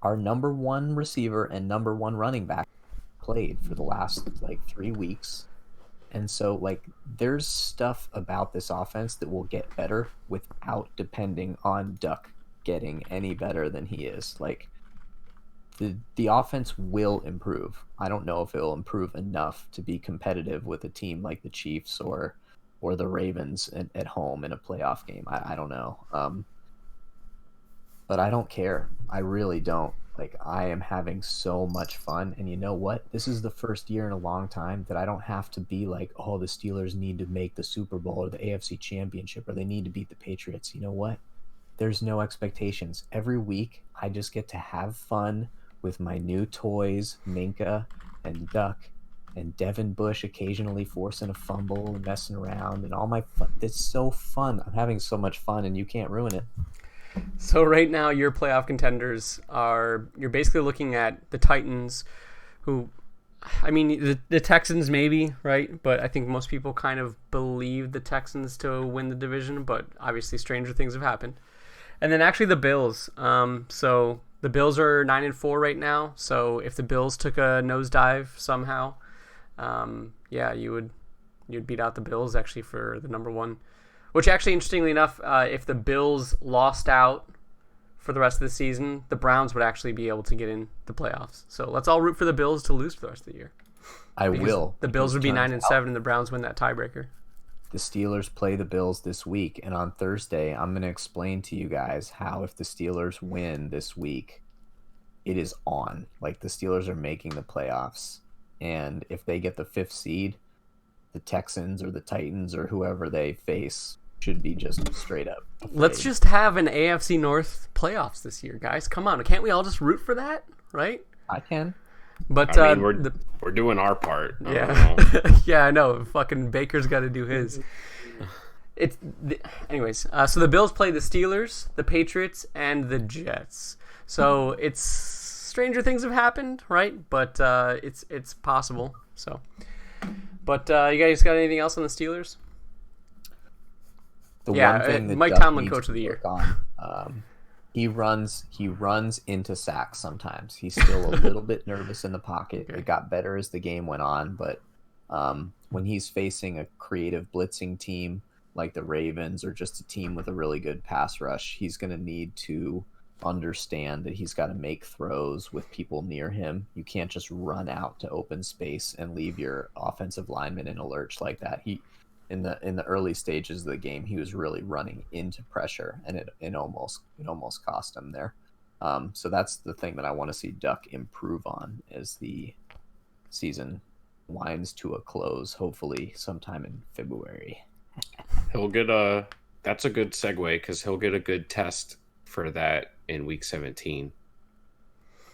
S3: our number 1 receiver and number 1 running back played for the last like 3 weeks. And so like there's stuff about this offense that will get better without depending on Duck getting any better than he is. Like the offense will improve. I don't know if it will improve enough to be competitive with a team like the Chiefs or the Ravens at home in a playoff game. I don't know. But I don't care. I really don't. Like, I am having so much fun. And you know what? This is the first year in a long time that I don't have to be like, oh, the Steelers need to make the Super Bowl or the AFC Championship or they need to beat the Patriots. You know what? There's no expectations. Every week, I just get to have fun with my new toys, Minka and Duck and Devin Bush occasionally forcing a fumble and messing around and all my fun. It's so fun. I'm having so much fun and you can't ruin it.
S1: So right now your playoff contenders you're basically looking at the Titans, who I mean, the Texans maybe, right? But I think most people kind of believe the Texans to win the division, but obviously stranger things have happened. And then actually the Bills. So the Bills are 9-4 right now. So if the Bills took a nosedive somehow, yeah, you'd beat out the Bills actually for the number one. Which actually, interestingly enough, if the Bills lost out for the rest of the season, the Browns would actually be able to get in the playoffs. So let's all root for the Bills to lose for the rest of the year.
S3: I will.
S1: The Bills would be 9-7, and the Browns win that tiebreaker.
S3: The Steelers play the Bills this week, and on Thursday, I'm going to explain to you guys how if the Steelers win this week, it is on. Like, the Steelers are making the playoffs, and if they get the 5th seed, the Texans or the Titans or whoever they face should be just straight up afraid.
S1: Let's just have an AFC North playoffs this year, guys. Come on. Can't we all just root for that, right?
S3: I can.
S1: But
S2: I mean, we're doing our part.
S1: Yeah. Yeah, I know. Fucking Baker's got to do his. Anyways, so the Bills play the Steelers, the Patriots, and the Jets. So it's stranger things have happened, right? But it's possible. So, but you guys got anything else on the Steelers?
S3: One thing that
S1: Mike
S3: Duck
S1: Tomlin,
S3: needs
S1: coach of the
S3: to
S1: year.
S3: work on, he runs into sacks sometimes. He's still a little bit nervous in the pocket.
S1: Okay.
S3: It got better as the game went on, but when he's facing a creative blitzing team like the Ravens or just a team with a really good pass rush, he's going to need to understand that he's got to make throws with people near him. You can't just run out to open space and leave your offensive lineman in a lurch like that. In the early stages of the game, he was really running into pressure, and it almost cost him there. So that's the thing that I want to see Duck improve on as the season winds to a close, hopefully sometime in February.
S2: He'll get that's a good segue because he'll get a good test for that in week 17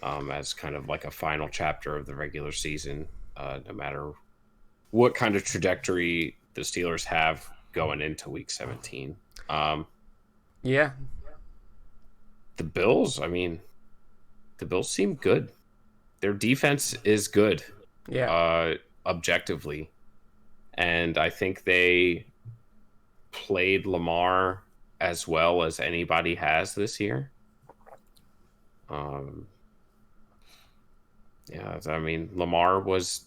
S2: as kind of like a final chapter of the regular season, no matter what kind of trajectory the Steelers have going into week 17.
S1: Yeah.
S2: The Bills, the Bills seem good. Their defense is good.
S1: Yeah.
S2: Objectively. And I think they played Lamar as well as anybody has this year. Lamar was,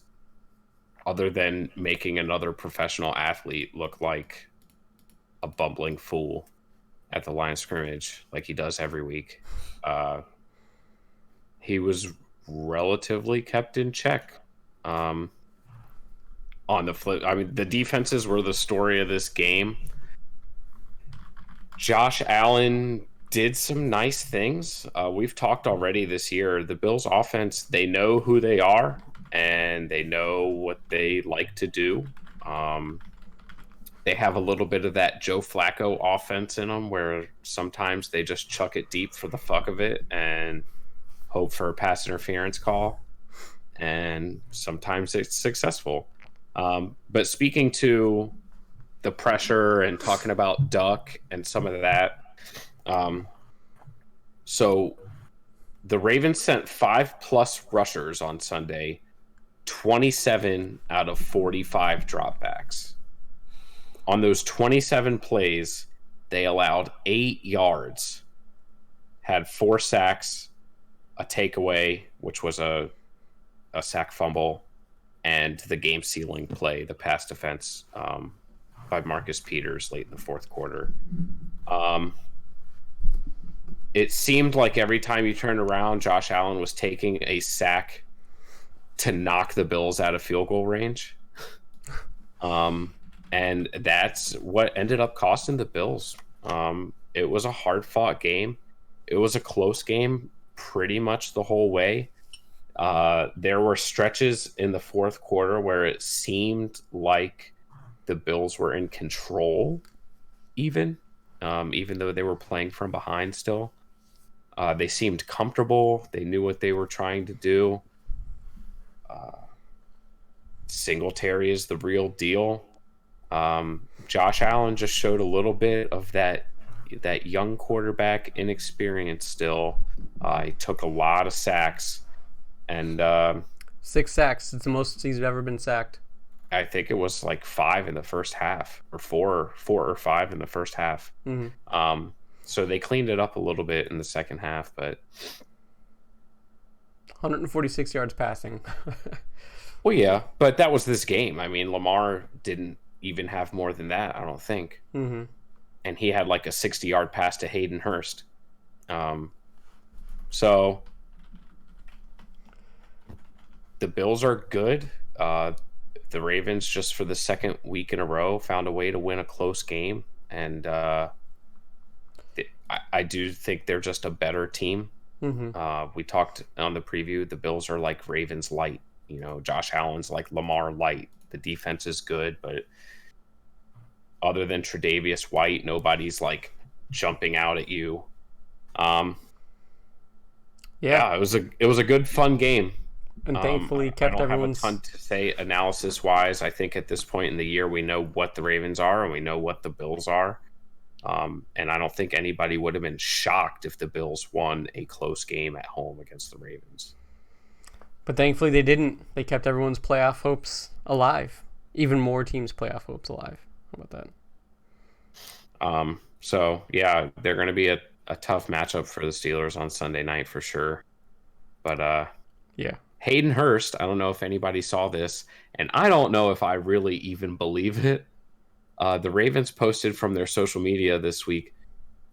S2: other than making another professional athlete look like a bumbling fool at the line of scrimmage, like he does every week, he was relatively kept in check. On the flip, the defenses were the story of this game. Josh Allen did some nice things. We've talked already this year. The Bills' offense, they know who they are, and they know what they like to do. They have a little bit of that Joe Flacco offense in them, where sometimes they just chuck it deep for the fuck of it and hope for a pass interference call, and sometimes it's successful. But speaking to the pressure and talking about Duck and some of that, so the Ravens sent 5+ rushers on Sunday, 27 out of 45 dropbacks. On those 27 plays, they allowed 8 yards, had 4 sacks, a takeaway, which was a sack fumble, and the game-sealing play, the pass defense by Marcus Peters late in the fourth quarter. It seemed like every time you turned around, Josh Allen was taking a sack to knock the Bills out of field goal range. And that's what ended up costing the Bills. It was a hard-fought game. It was a close game pretty much the whole way. There were stretches in the fourth quarter where it seemed like the Bills were in control, even though they were playing from behind still. They seemed comfortable. They knew what they were trying to do. Singletary is the real deal. Josh Allen just showed a little bit of that young quarterback inexperience still. He took a lot of sacks, and
S1: 6 sacks. It's the most he's ever been sacked.
S2: I think it was like 5 in the first half, or four or 5 in the first half.
S1: Mm-hmm.
S2: So they cleaned it up a little bit in the second half, but
S1: 146 yards passing.
S2: well, yeah, but that was this game. I mean, Lamar didn't even have more than that, I don't think.
S1: Mm-hmm.
S2: And he had like a 60-yard pass to Hayden Hurst. So the Bills are good. The Ravens, just for the second week in a row, found a way to win a close game. And I do think they're just a better team.
S1: Mm-hmm.
S2: We talked on the preview, the Bills are like Ravens light. Josh Allen's like Lamar light. The defense is good, but other than Tre'Davious White, nobody's like jumping out at you. Yeah, it was a good, fun game.
S1: And thankfully kept everyone's...
S2: I don't have a ton to say analysis-wise. I think at this point in the year, we know what the Ravens are and we know what the Bills are. And I don't think anybody would have been shocked if the Bills won a close game at home against the Ravens.
S1: But thankfully they didn't. They kept everyone's playoff hopes alive. Even more teams' playoff hopes alive. How about that?
S2: So, yeah, they're going to be a tough matchup for the Steelers on Sunday night for sure. But,
S1: yeah.
S2: Hayden Hurst, I don't know if anybody saw this, and I don't know if I really even believe it. The Ravens posted from their social media this week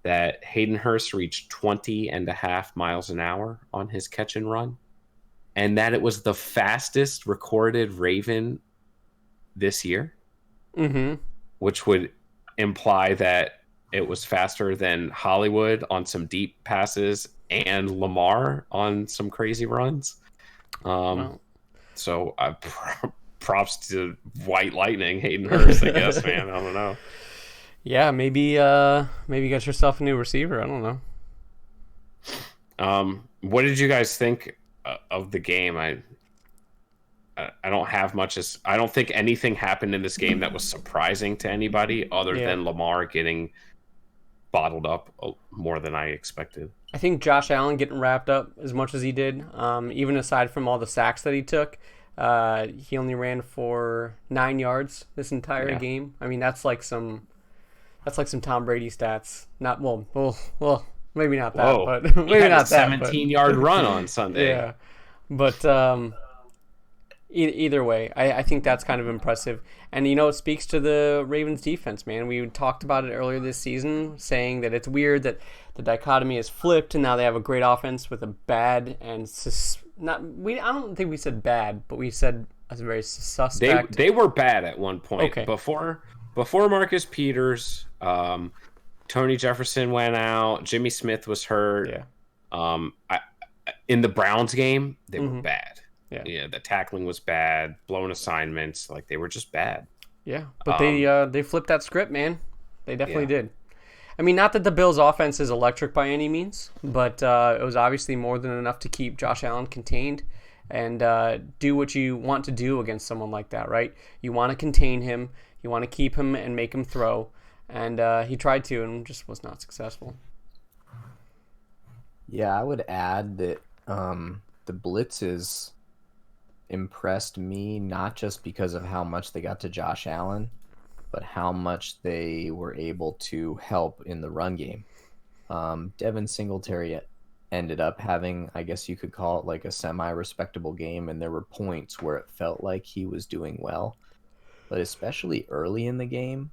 S2: that Hayden Hurst reached 20.5 miles an hour on his catch and run, and that it was the fastest recorded Raven this year, which would imply that it was faster than Hollywood on some deep passes and Lamar on some crazy runs.
S1: Wow.
S2: So props to White Lightning, Hayden Hurst, I guess, man. I don't know.
S1: Yeah, maybe you got yourself a new receiver. I don't
S2: know. What did you guys think of the game? I don't have much. I don't think anything happened in this game that was surprising to anybody other than Lamar getting bottled up more than I expected.
S1: I think Josh Allen getting wrapped up as much as he did, even aside from all the sacks that he took, he only ran for 9 yards this entire game. I mean, that's like some Tom Brady stats. Not well, maybe not that, but maybe not that.
S2: 17-yard run on Sunday.
S1: Yeah, but either way, I think that's kind of impressive. And, it speaks to the Ravens defense, man. We talked about it earlier this season, saying that it's weird that the dichotomy is flipped, and now they have a great offense with a bad and I don't think we said bad, but we said as a very suspect.
S2: They were bad at one point.
S1: Okay.
S2: Before Marcus Peters, Tony Jefferson went out, Jimmy Smith was hurt.
S1: Yeah.
S2: In the Browns game, they were bad.
S1: Yeah,
S2: the tackling was bad, blown assignments, like they were just bad.
S1: Yeah, but they flipped that script, man. They definitely did. I mean, not that the Bills' offense is electric by any means, but it was obviously more than enough to keep Josh Allen contained and do what you want to do against someone like that, right? You want to contain him, you want to keep him and make him throw, and he tried to and just was not successful.
S3: Yeah, I would add that the blitzes impressed me not just because of how much they got to Josh Allen, but how much they were able to help in the run game. Devin Singletary ended up having, I guess you could call it like a semi-respectable game, and there were points where it felt like he was doing well. But especially early in the game,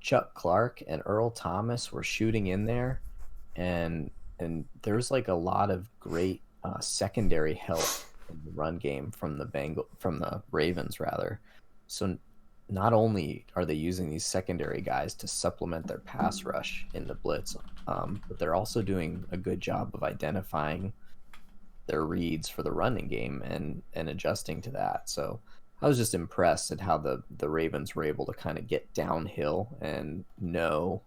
S3: Chuck Clark and Earl Thomas were shooting in there, and there's like a lot of great secondary help in the run game from the Ravens rather. So not only are they using these secondary guys to supplement their pass rush in the blitz, but they're also doing a good job of identifying their reads for the running game and adjusting to that. So I was just impressed at how the Ravens were able to kind of get downhill and know,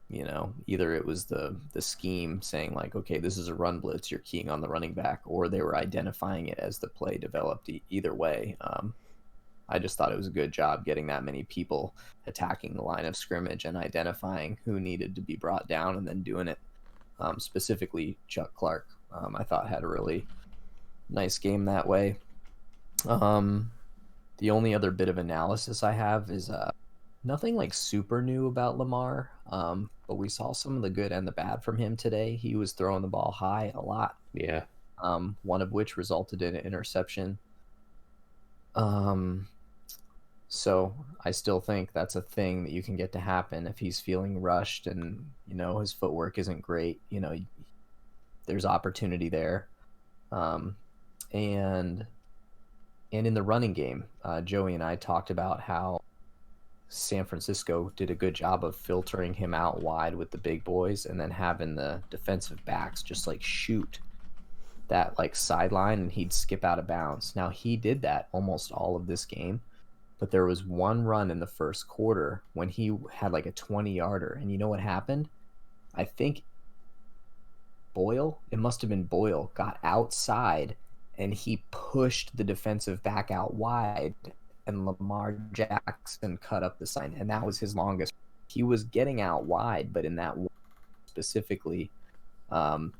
S3: either it was the scheme saying like, okay, this is a run blitz, you're keying on the running back, or they were identifying it as the play developed. Either way, I just thought it was a good job getting that many people attacking the line of scrimmage and identifying who needed to be brought down and then doing it. Specifically, Chuck Clark, I thought had a really nice game that way. The only other bit of analysis I have is nothing like super new about Lamar. But we saw some of the good and the bad from him today. He was throwing the ball high a lot.
S2: Yeah.
S3: One of which resulted in an interception. So I still think that's a thing that you can get to happen if he's feeling rushed and, his footwork isn't great. There's opportunity there. And in the running game, Joey and I talked about how San Francisco did a good job of filtering him out wide with the big boys and then having the defensive backs just like shoot that like sideline and he'd skip out of bounds. Now he did that almost all of this game, but there was one run in the first quarter when he had like a 20-yarder, and you know what happened? I think it must have been Boyle, got outside and he pushed the defensive back out wide, and Lamar Jackson cut up the sign, and that was his longest. He was getting out wide, but in that specifically,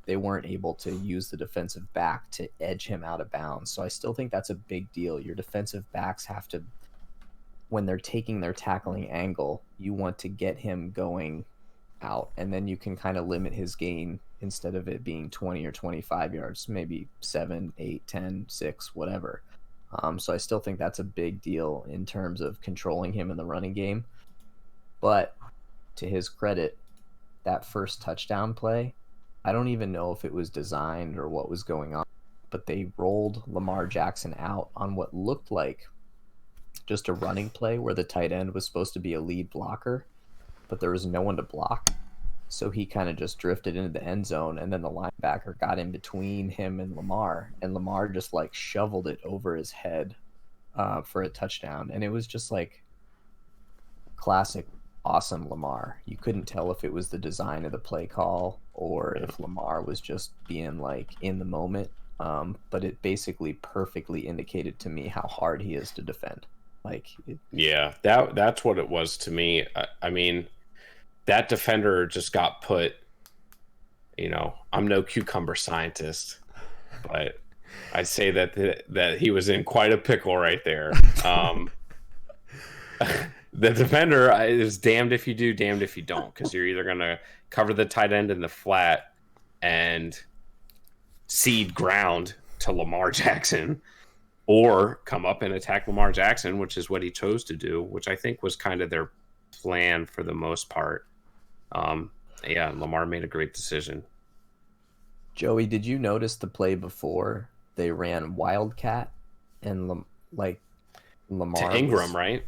S3: they weren't able to use the defensive back to edge him out of bounds. So I still think that's a big deal. Your defensive backs have to, when they're taking their tackling angle, you want to get him going out, and then you can kind of limit his gain instead of it being 20 or 25 yards, maybe 7, 8, 10, 6, whatever. So I still think that's a big deal in terms of controlling him in the running game. But to his credit, that first touchdown play, I don't even know if it was designed or what was going on, but they rolled Lamar Jackson out on what looked like just a running play where the tight end was supposed to be a lead blocker, but there was no one to block. So he kind of just drifted into the end zone, and then the linebacker got in between him and Lamar just like shoveled it over his head for a touchdown. And it was just like classic awesome Lamar. You couldn't tell if it was the design of the play call or if Lamar was just being like in the moment. But it basically perfectly indicated to me how hard he is to defend.
S2: That's what it was to me. I mean, that defender just got put, I'm no cucumber scientist, but I say that he was in quite a pickle right there. The defender is damned if you do, damned if you don't, because you're either going to cover the tight end in the flat and cede ground to Lamar Jackson, or come up and attack Lamar Jackson, which is what he chose to do, which I think was kind of their plan for the most part. Lamar made a great decision.
S3: Joey, did you notice the play before they ran Wildcat and Lamar
S2: to Ingram, right?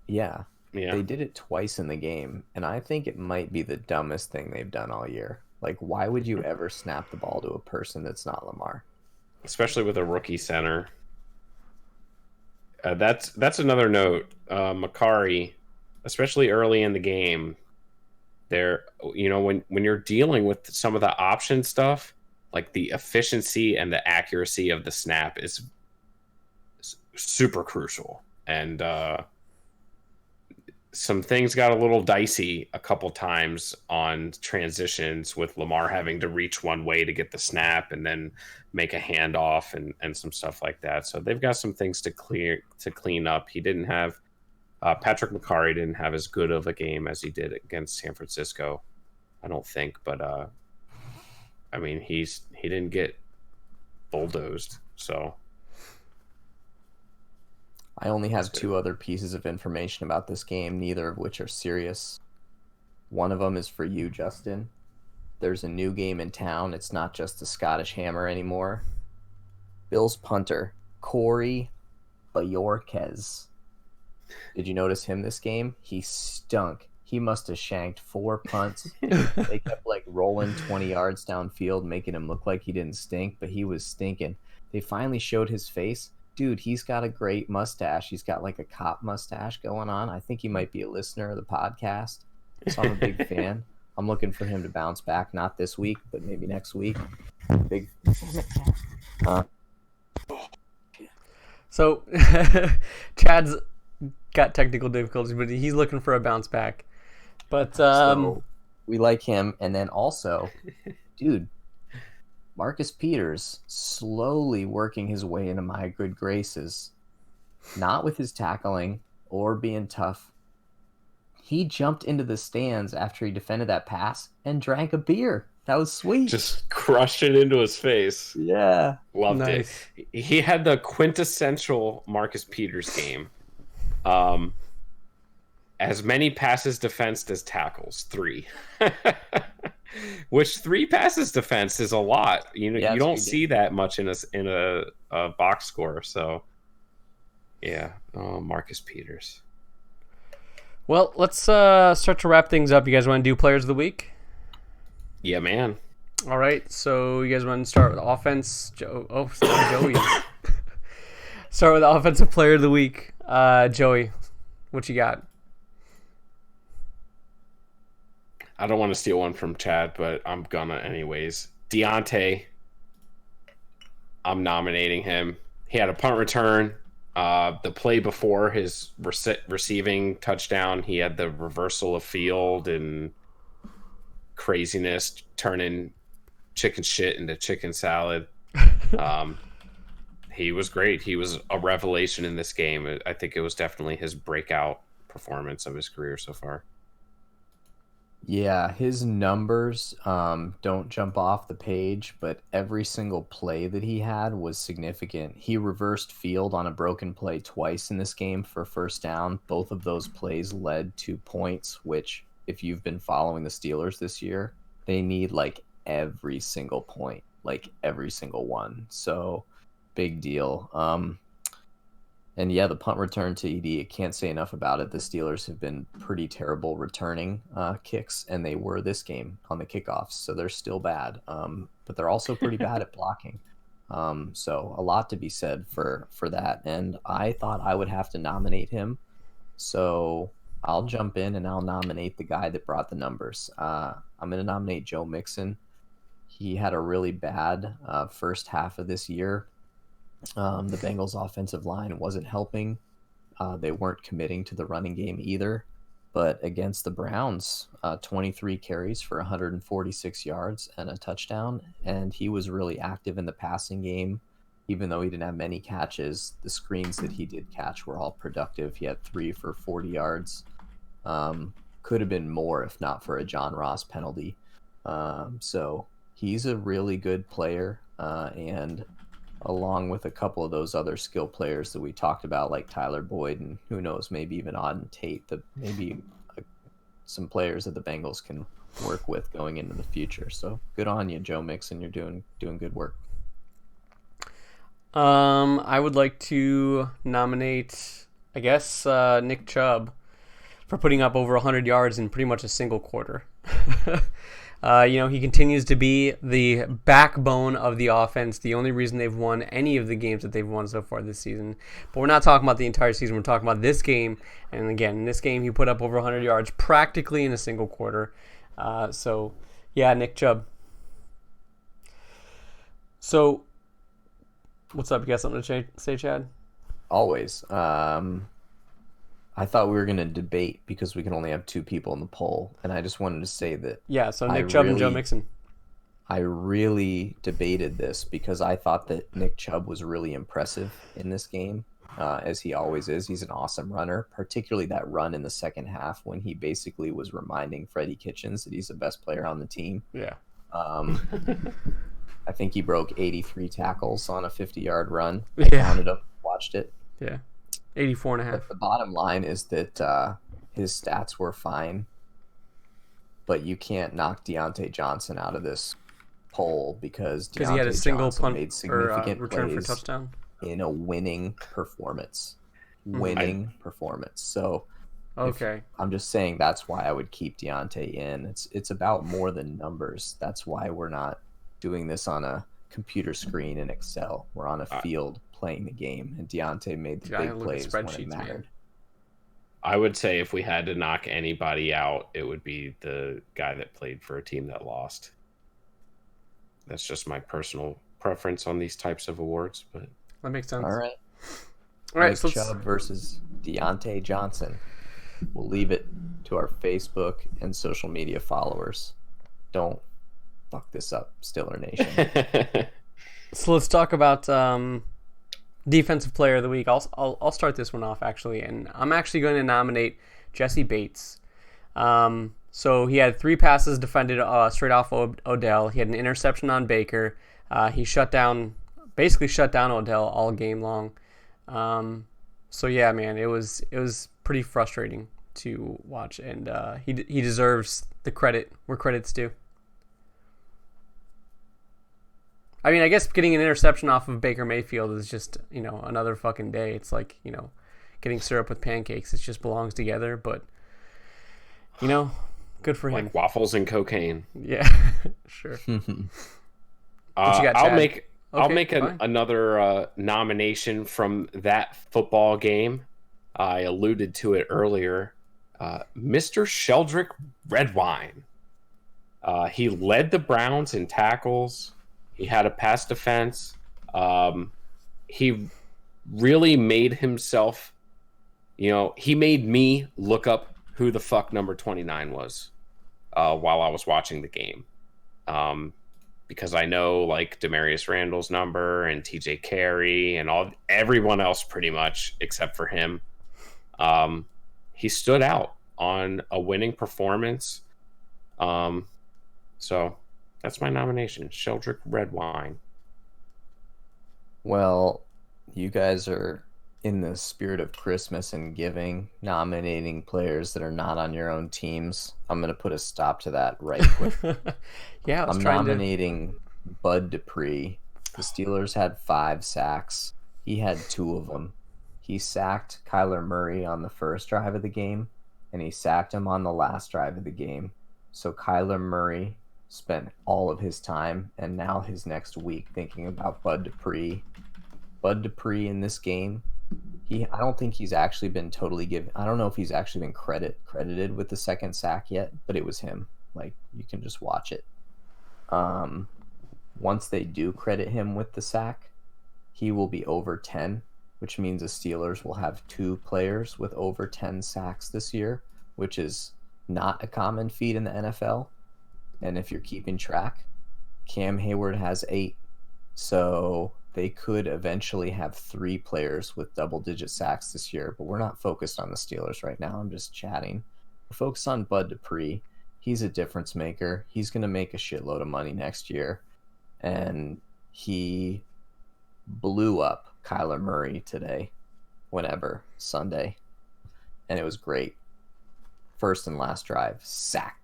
S3: Yeah. They did it twice in the game, and I think it might be the dumbest thing they've done all year. Like, why would you ever snap the ball to a person that's not Lamar?
S2: Especially with a rookie center. That's another note. Makari, especially early in the game, there, when you're dealing with some of the option stuff, like the efficiency and the accuracy of the snap is super crucial. And some things got a little dicey a couple times on transitions, with Lamar having to reach one way to get the snap and then make a handoff and some stuff like that. So they've got some things to clean up. He didn't have Patrick Makari didn't have as good of a game as he did against San Francisco, I don't think. But I mean, he didn't get bulldozed. So
S3: I only have two other pieces of information about this game, neither of which are serious. One of them is for you, Justin. There's a new game in town. It's not just the Scottish Hammer anymore. Bills punter, Corey Bajorquez. Did you notice him this game? He stunk. He must have shanked 4 punts. They kept rolling 20 yards downfield, making him look like he didn't stink, but he was stinking. They finally showed his face. Dude, he's got a great mustache. He's got a cop mustache going on. I think he might be a listener of the podcast. So I'm a big fan. I'm looking for him to bounce back, not this week, but maybe next week.
S1: So Chad's got technical difficulties, but he's looking for a bounce back. But
S3: so we like him. And then also, dude, Marcus Peters slowly working his way into my good graces, not with his tackling or being tough. He jumped into the stands after he defended that pass and drank a beer. That was sweet.
S2: Just crushed it into his face.
S3: Yeah.
S2: Loved
S1: Nice.
S2: it. He had the quintessential Marcus Peters game. As many passes defensed as tackles, 3. Which 3 passes defense is a lot. You know,
S3: Yeah,
S2: you
S3: it's a
S2: don't
S3: good
S2: see that much in a box score. So, yeah, Marcus Peters.
S1: Well, let's start to wrap things up. You guys want to do players of the week?
S2: Yeah, man.
S1: All right. So you guys want to start with offense? Joey. Start with offensive player of the week. Joey, what you got?
S2: I don't want to steal one from Chad, but I'm gonna anyways. Deontay. I'm nominating him. He had a punt return. The play before his receiving touchdown, he had the reversal of field and craziness, turning chicken shit into chicken salad. He was great. He was a revelation in this game. I think it was definitely his breakout performance of his career so far.
S3: Yeah, his numbers don't jump off the page, but every single play that he had was significant. He reversed field on a broken play twice in this game for first down. Both of those plays led to points, which, if you've been following the Steelers this year, they need like every single point, like every single one. So, big deal. And yeah, the punt return to ED, I can't say enough about it. The Steelers have been pretty terrible returning kicks, and they were this game on the kickoffs, so they're still bad. But they're also pretty bad at blocking. So a lot to be said for that. And I thought I would have to nominate him. So I'll jump in and I'll nominate the guy that brought the numbers. I'm going to nominate Joe Mixon. He had a really bad first half of this year. The Bengals offensive line wasn't helping. They weren't committing to the running game either. But against the Browns, 23 carries for 146 yards and a touchdown. And he was really active in the passing game. Even though he didn't have many catches, the screens that he did catch were all productive. He had 3 for 40 yards. Could have been more if not for a John Ross penalty. So he's a really good player. And along with a couple of those other skill players that we talked about, like Tyler Boyd and who knows, maybe even Auden Tate, some players that the Bengals can work with going into the future. So good on you, Joe Mixon. You're doing good work.
S1: I would like to nominate, I guess, Nick Chubb for putting up over 100 yards in pretty much a single quarter. He continues to be the backbone of the offense, the only reason they've won any of the games that they've won so far this season. But we're not talking about the entire season. We're talking about this game. And again, in this game, he put up over 100 yards practically in a single quarter. Nick Chubb. So, what's up? You got something to say, Chad?
S3: Always. I thought we were going to debate because we can only have 2 people in the poll. And I just wanted to say that.
S1: Yeah, so Nick Chubb and Joe Mixon.
S3: I really debated this because I thought that Nick Chubb was really impressive in this game, as he always is. He's an awesome runner, particularly that run in the second half when he basically was reminding Freddie Kitchens that he's the best player on the team.
S1: Yeah.
S3: I think he broke 83 tackles on a 50-yard run. I
S1: Yeah.
S3: counted them, watched it.
S1: Yeah. 84.5.
S3: But the bottom line is that his stats were fine, but you can't knock Deontay Johnson out of this poll because
S1: he had a single
S3: Johnson
S1: punt
S3: made significant
S1: or return for
S3: plays
S1: touchdown
S3: in a winning performance. Performance. So
S1: Okay.
S3: I'm just saying that's why I would keep Deontay in. It's about more than numbers. That's why we're not doing this on a computer screen in Excel. We're on a field playing the game, and Deontay made the big plays when it mattered.
S1: Man.
S2: I would say if we had to knock anybody out, it would be the guy that played for a team that lost. That's just my personal preference on these types of awards, but
S1: That makes sense.
S3: All right.
S1: Nick
S3: so Chubb versus Deontay Johnson. We'll leave it to our Facebook and social media followers. Don't fuck this up, Stiller Nation.
S1: So let's talk about defensive player of the week. I'll start this one off actually, and I'm actually going to nominate Jesse Bates. So he had 3 passes defended straight off Odell. He had an interception on Baker. He basically shut down Odell all game long. So yeah, man, it was pretty frustrating to watch, and he deserves the credit where credit's due. I mean, I guess getting an interception off of Baker Mayfield is just, another fucking day. It's like, getting syrup with pancakes. It just belongs together, but, good for him.
S2: Like waffles and cocaine.
S1: Yeah, sure. What you got, Chad?
S2: I'll make another nomination from that football game. I alluded to it earlier. Mr. Sheldrick Redwine. He led the Browns in tackles. He had a pass defense. He really made himself, he made me look up who the fuck number 29 was while I was watching the game. Because I know like Demarius Randall's number and TJ Carey and everyone else pretty much except for him. He stood out on a winning performance. So that's my nomination, Sheldrick Redwine.
S3: Well, you guys are in the spirit of Christmas and giving, nominating players that are not on your own teams. I'm going to put a stop to that right quick.
S1: Yeah,
S3: I'm nominating Bud Dupree. The Steelers had 5 sacks. He had 2 of them. He sacked Kyler Murray on the first drive of the game, and he sacked him on the last drive of the game. So Kyler Murray spent all of his time and now his next week thinking about Bud Dupree. Bud Dupree in this game, I don't think he's actually been totally given. I don't know if he's actually been credited with the second sack yet, but it was him. Like, you can just watch it. Once they do credit him with the sack, he will be over 10, which means the Steelers will have 2 players with over 10 sacks this year, which is not a common feat in the NFL. And if you're keeping track, Cam Hayward has 8. So they could eventually have 3 players with double-digit sacks this year. But we're not focused on the Steelers right now. I'm just chatting. We're focused on Bud Dupree. He's a difference maker. He's going to make a shitload of money next year. And he blew up Kyler Murray today, Sunday. And it was great. First and last drive, sack.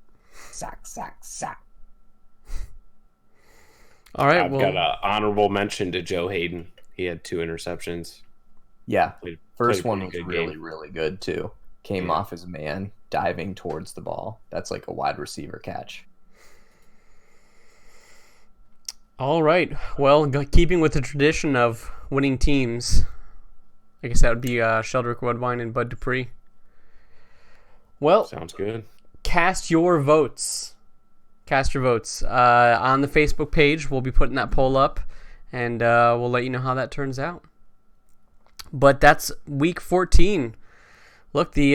S1: All right,
S2: I've got an honorable mention to Joe Hayden. He had 2 interceptions.
S3: Yeah, first one was really,
S2: game.
S3: really good too. Came off his man, diving towards the ball. That's like a wide receiver catch.
S1: All right. Well, keeping with the tradition of winning teams, I guess that would be Sheldrick Redwine and Bud Dupree. Well,
S2: sounds good.
S1: Cast your votes. On the Facebook page. We'll be putting that poll up, and we'll let you know how that turns out. But that's week 14. Look, the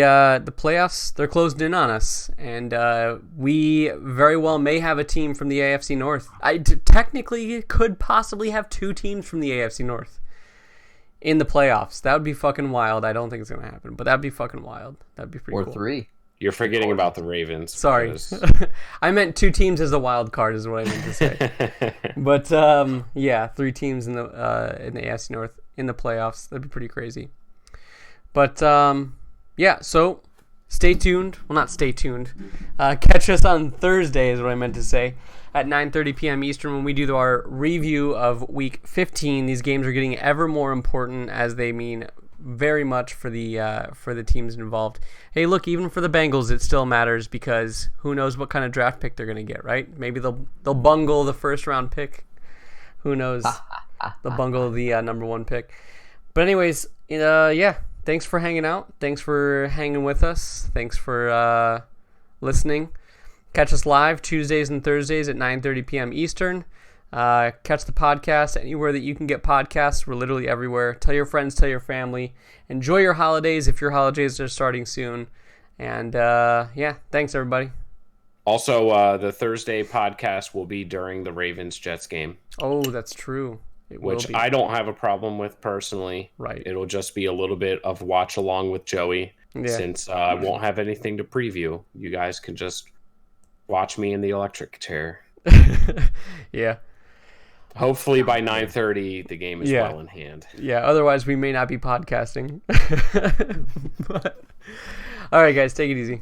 S1: playoffs, they're closed in on us, and we very well may have a team from the AFC North. I technically could possibly have 2 teams from the AFC North in the playoffs. That would be fucking wild. I don't think it's going to happen, but that'd be fucking wild. That'd be pretty cool.
S3: Or 3.
S2: You're forgetting about the Ravens.
S1: Sorry.
S2: Because...
S1: I meant 2 teams as a wild card is what I meant to say. But, yeah, 3 teams in the AFC North in the playoffs. That'd be pretty crazy. But, yeah, so stay tuned. Well, not stay tuned. Catch us on Thursday is what I meant to say at 9:30 p.m. Eastern when we do our review of Week 15. These games are getting ever more important as they mean very much for the teams involved. Hey, look, even for the Bengals, it still matters because who knows what kind of draft pick they're going to get, right? Maybe they'll bungle the first round pick. Who knows? They'll bungle the number 1 pick. But anyways, yeah. Thanks for hanging out. Thanks for hanging with us. Thanks for listening. Catch us live Tuesdays and Thursdays at 9:30 p.m. Eastern. Catch the podcast anywhere that you can get podcasts. We're literally everywhere. Tell your friends, tell your family. Enjoy your holidays if your holidays are starting soon. And yeah, thanks everybody.
S2: Also, the Thursday podcast will be during the Ravens-Jets game.
S1: Oh, that's true. It will
S2: which
S1: be.
S2: I don't have a problem with personally.
S1: Right.
S2: It'll just be a little bit of watch along with Joey since I won't have anything to preview. You guys can just watch me in the electric chair.
S1: Yeah.
S2: Hopefully by 9:30 the game is well in hand.
S1: Yeah, otherwise we may not be podcasting. But, all right, guys, take it easy.